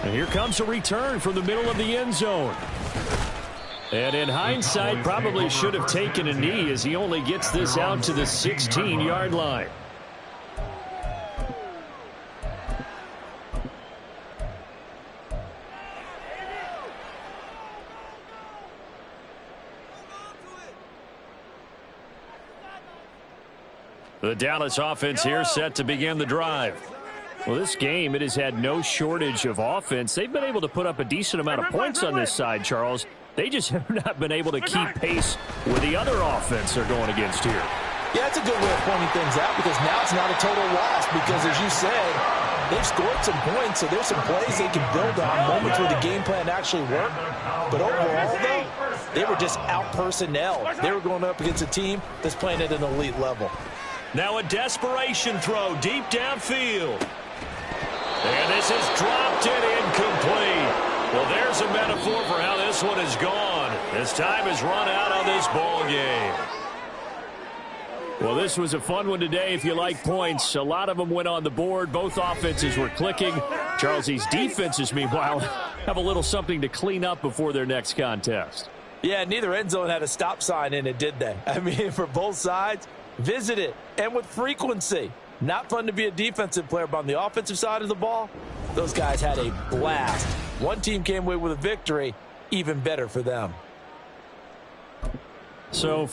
And here comes a return from the middle of the end zone. And in hindsight, probably should have taken a knee as he only gets this out to the 16-yard line. The Dallas offense here set to begin the drive. Well, this game, it has had no shortage of offense. They've been able to put up a decent amount of points on this side, Charles. They just have not been able to keep pace with the other offense they're going against here. Yeah, that's a good way of pointing things out because now it's not a total loss because, as you said, they've scored some points, so there's some plays they can build on, moments where the game plan actually worked. But overall, though, they were just out-personnel. They were going up against a team that's playing at an elite level. Now a desperation throw deep downfield. And this is dropped and incomplete. Well, there's a metaphor for how this one is gone. This time has run out on this ball game. Well, this was a fun one today if you like points. A lot of them went on the board. Both offenses were clicking. Charles, these defenses, meanwhile, have a little something to clean up before their next contest. Yeah, neither end zone had a stop sign in it, did they? I mean, for both sides, visit it, and with frequency. Not fun to be a defensive player, but on the offensive side of the ball, those guys had a blast. One team came away with a victory, even better for them. So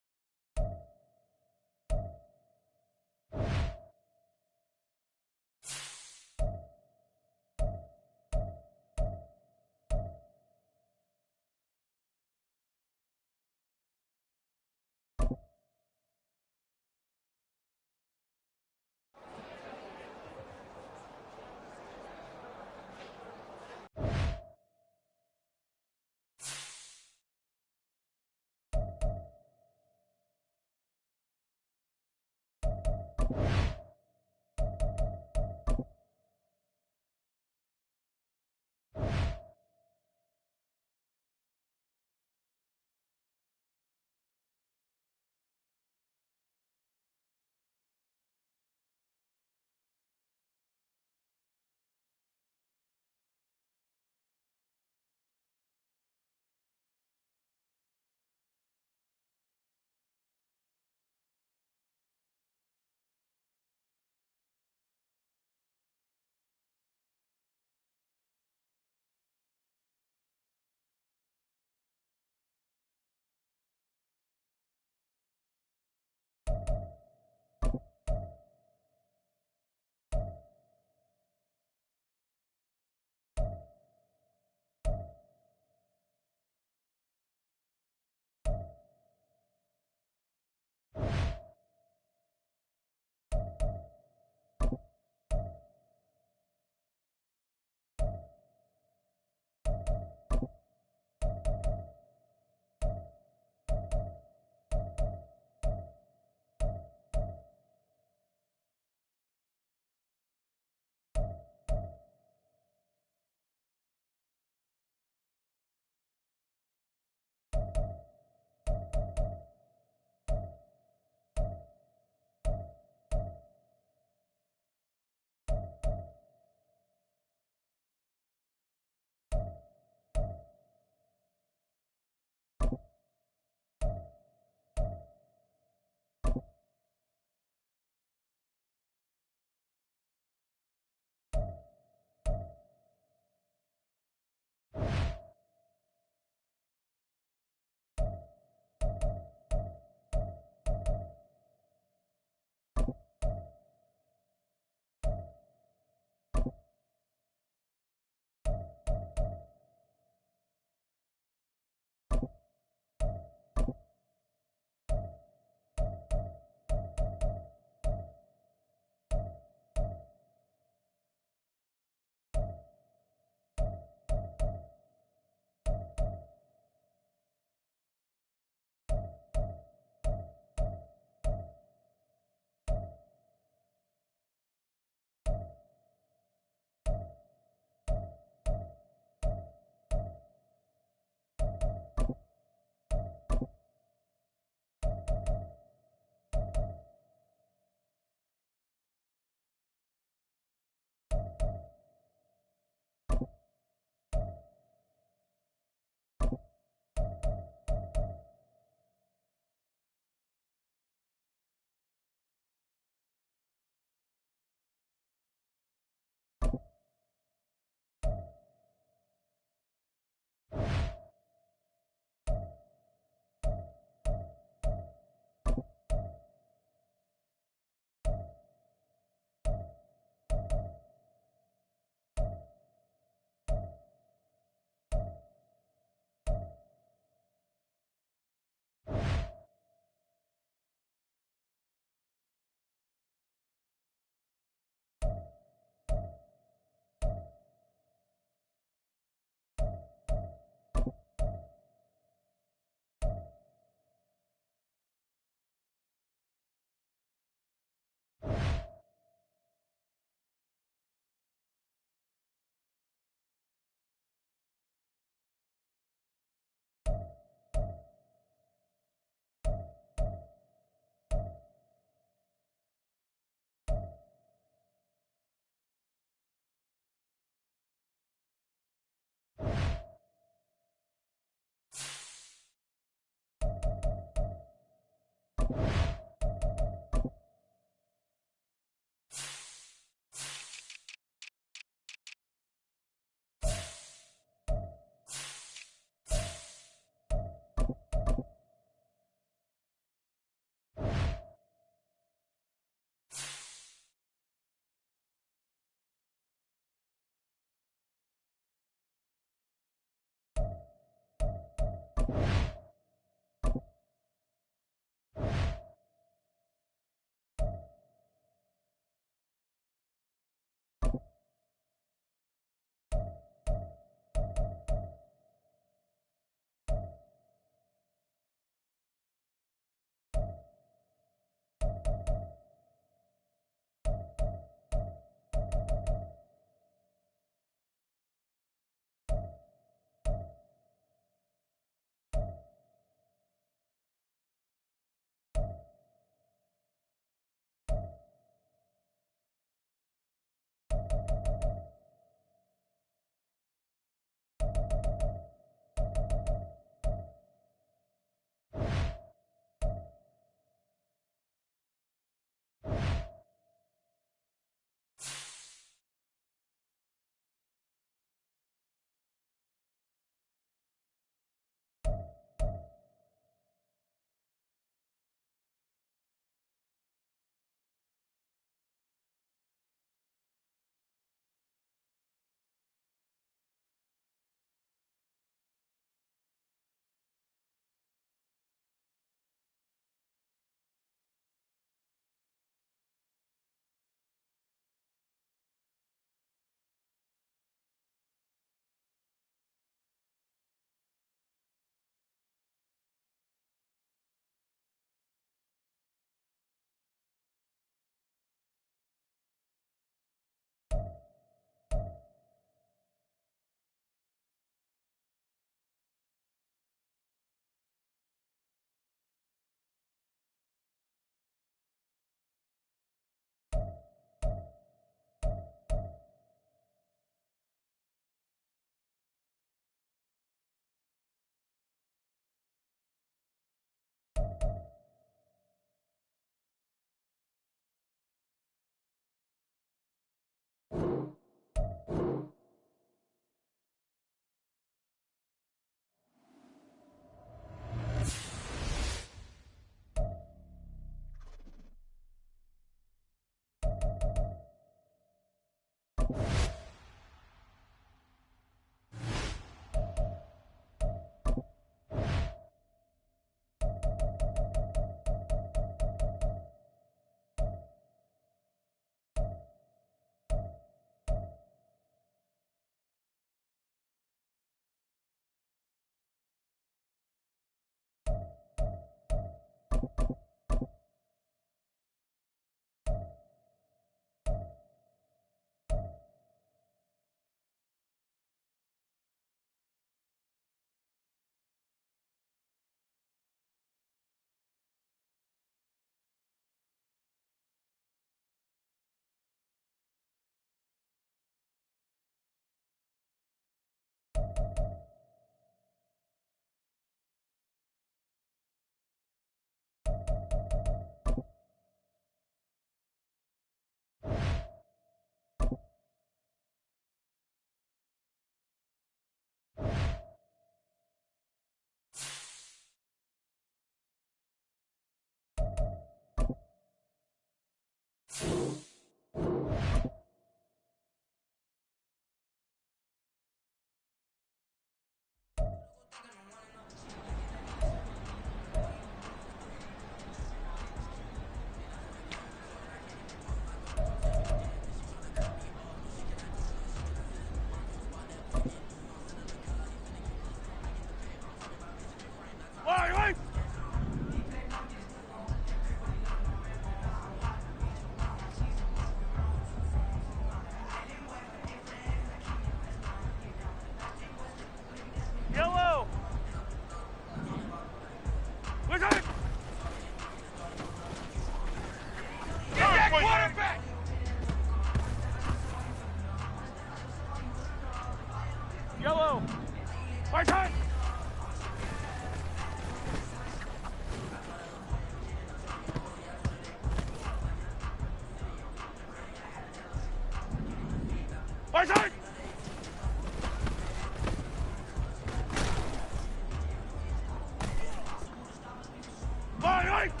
right!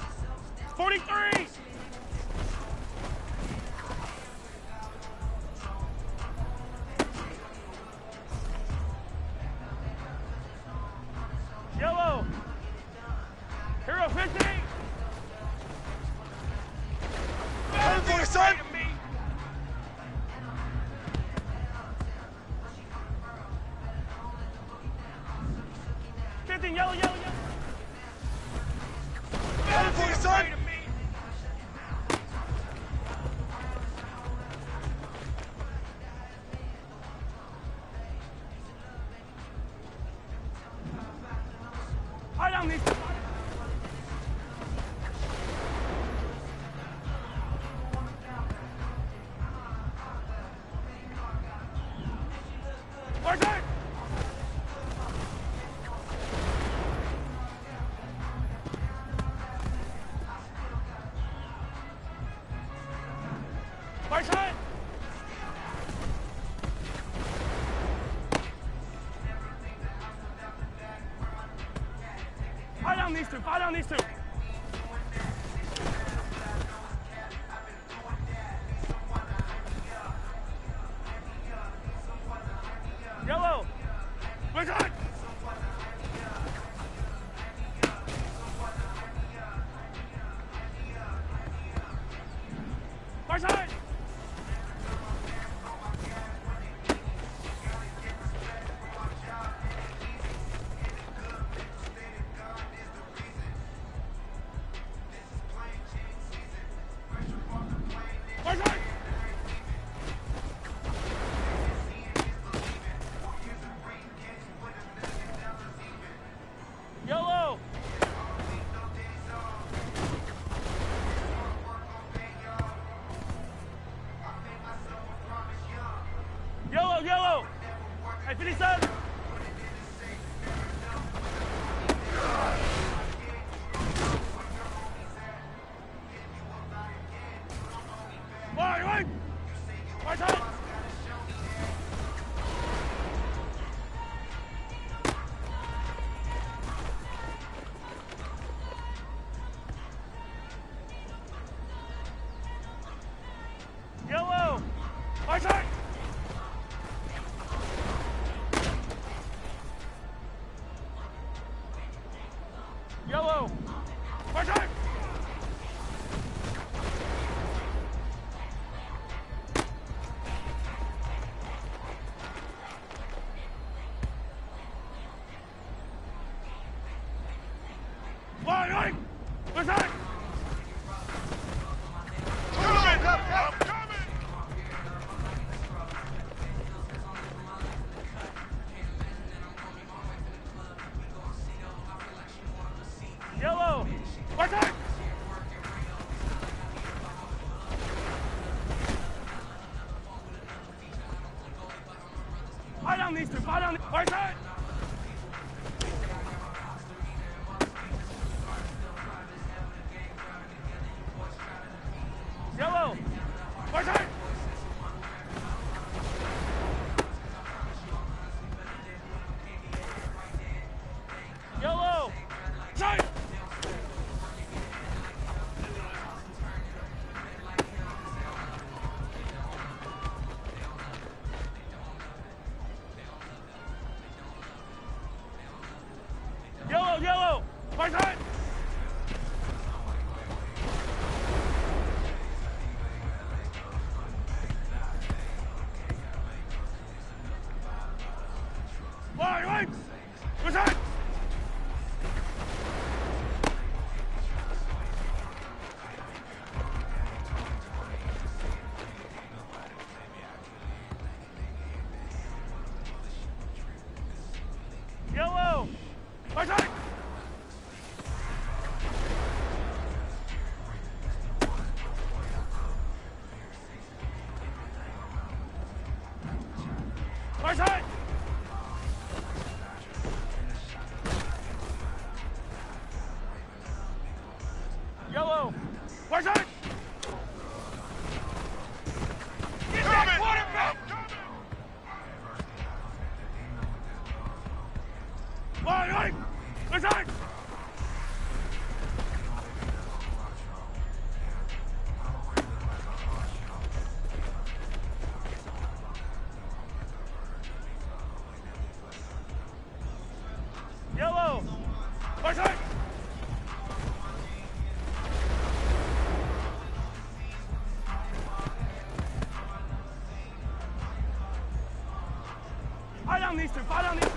43! Yellow! Hero 50! Coming for you, son! 15, yellow, yellow, yellow! Coming for you, son! High down these. March it! March it! Fire down these two, fire down these two. Yellow, push on. Push on. Push on. Yellow. Yellow, yellow. Hey, 57. Right. Right side. Yellow. Right side. Yellow. Right side. Right. Right side. Yellow. Right side. Fire down these two. Fire down. Right side. Yellow. Right side. Yellow. Side. Yellow, yellow. Right side. Right. Right side. Yellow. Right side. Right side. Yellow. Right side. Get that quarterback. Right. Right side. Right side. Fire down these two. Fire down these two.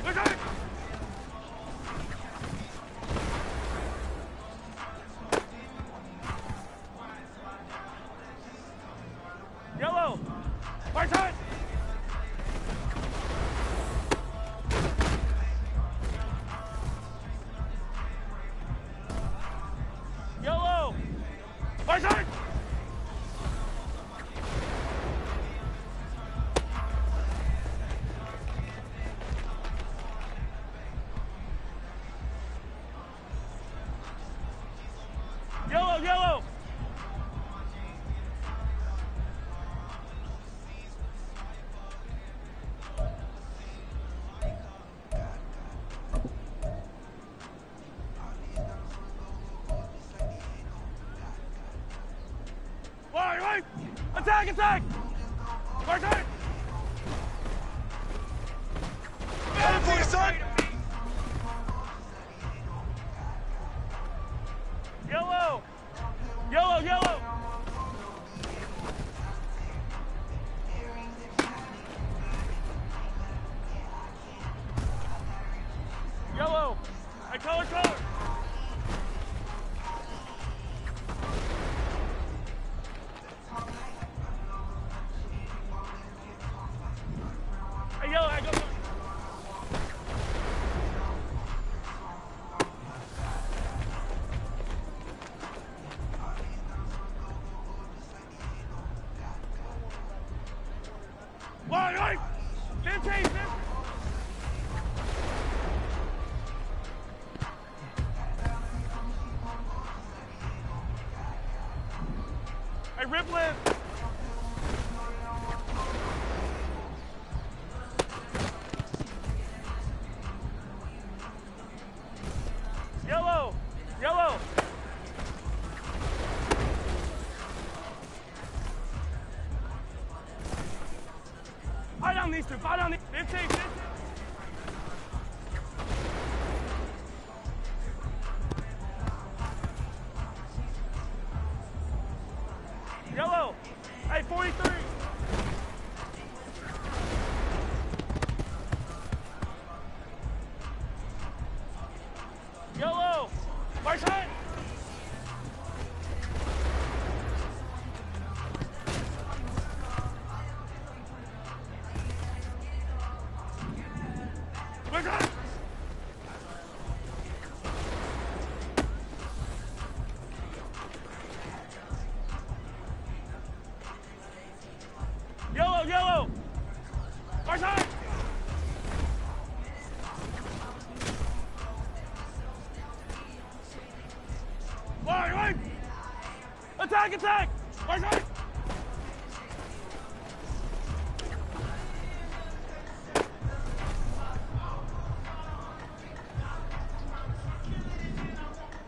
Right side. Yellow. Right side. Yellow. Right side. Yellow, yellow. Right. Attack, attack. Right side. Coming for you, son. Yellow. Yellow, yellow. Yellow. Hey, color, color. Hey, yellow, hey, go. Right. 15, 15. Hey, Riplin. Yellow. Yellow. Fire down these two. Fire down these. 15, 15. Yellow. Hey, 43. Yellow. Right side. Right side. Yellow, yellow. Right side. Right. Attack, attack. Right side.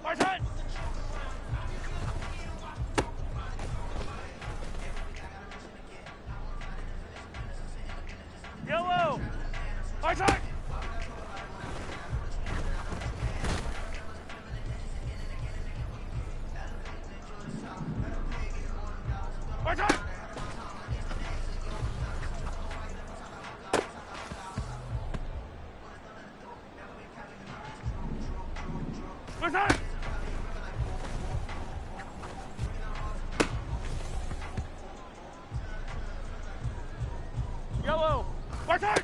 Right side. Yellow. Right side. Right side. Right side. Yellow. Right side.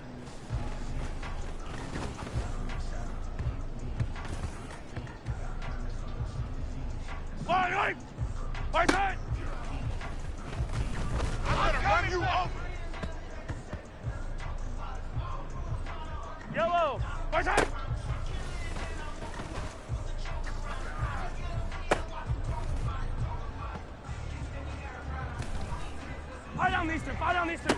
Right. Right side. I'm gonna run you over. Yellow. Right side. Fire down these two. Fire down these two.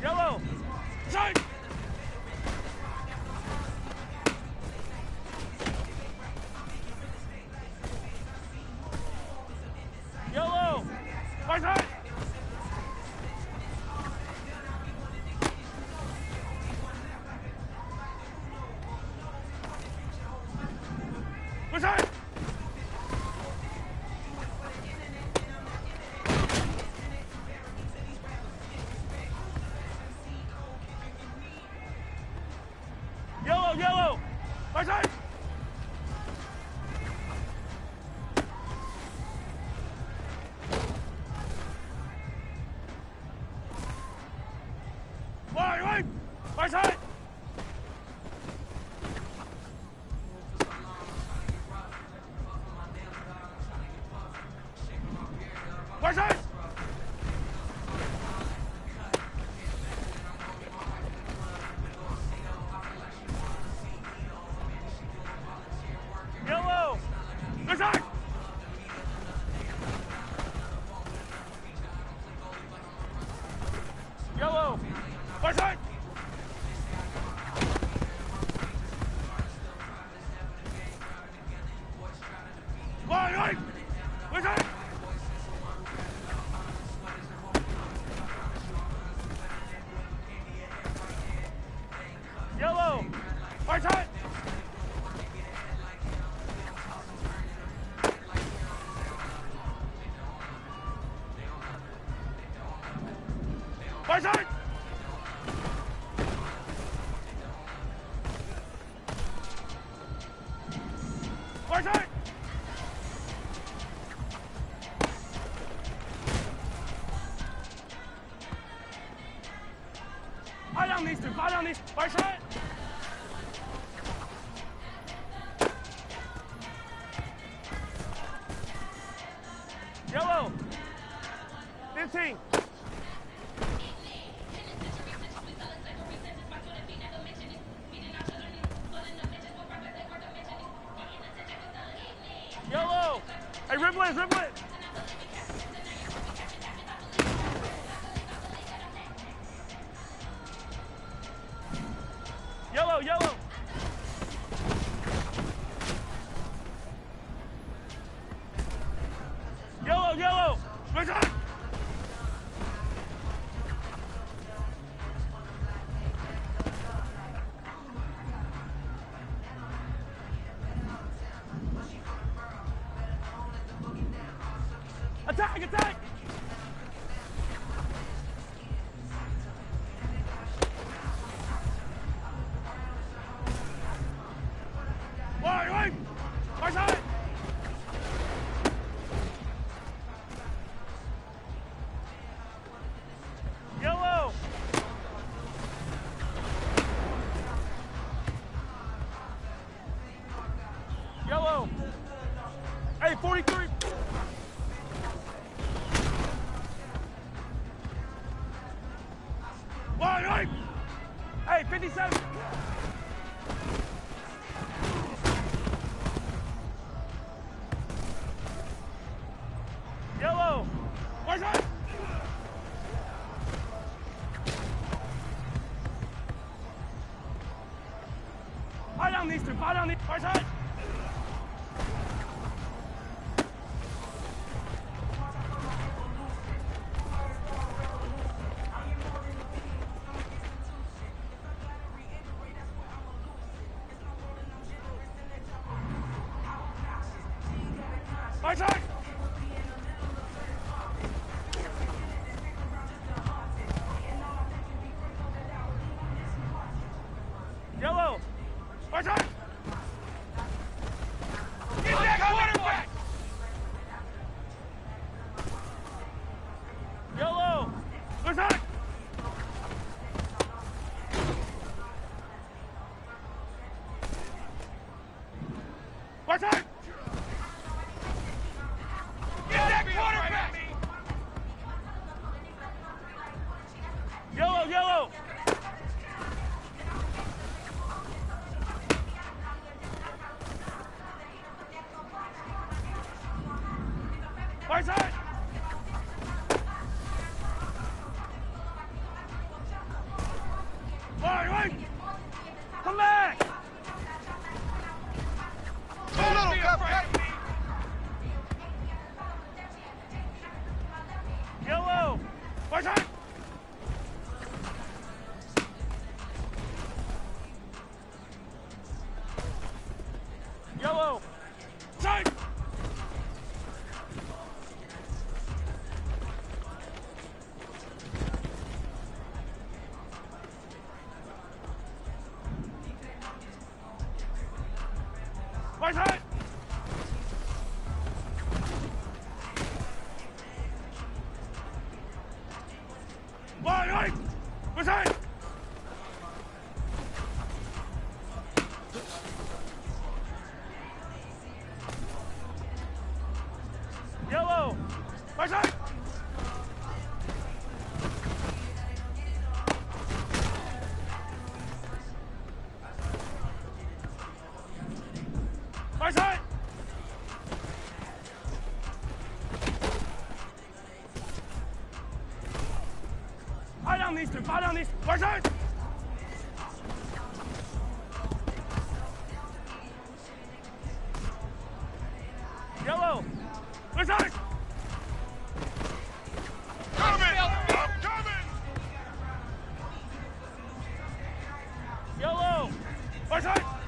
Yellow. Side. Yellow, yellow. Right side. Right. Right side. Right side. Yellow. Right side. Yellow. Right side. Right. Right side. Yellow. Right side. Right side. Right side. Eye down these two. Eye down these. Right side. Yellow. 15. Yellow. Hey, ribble it, ribble it. Yellow, yellow. Yellow, yellow. Right side. Attack, attack. Right. Right side. Yellow. Yellow. Hey, 43. Right. Hey, 57. Yellow. Right side. Eye down these two. Eye down these. Right side. Right side. Yellow. Right side. Get that quarterback. Yellow. Right side. Right side. Get that quarterback. Yellow, yellow. Right side. Right. Come back. Too little, Cup. Yellow. Right side. Yellow. Side. Right side. Fire down these two. Fire down these. Right side. Yellow. Right side. Coming! I'm coming! Yellow. Right side.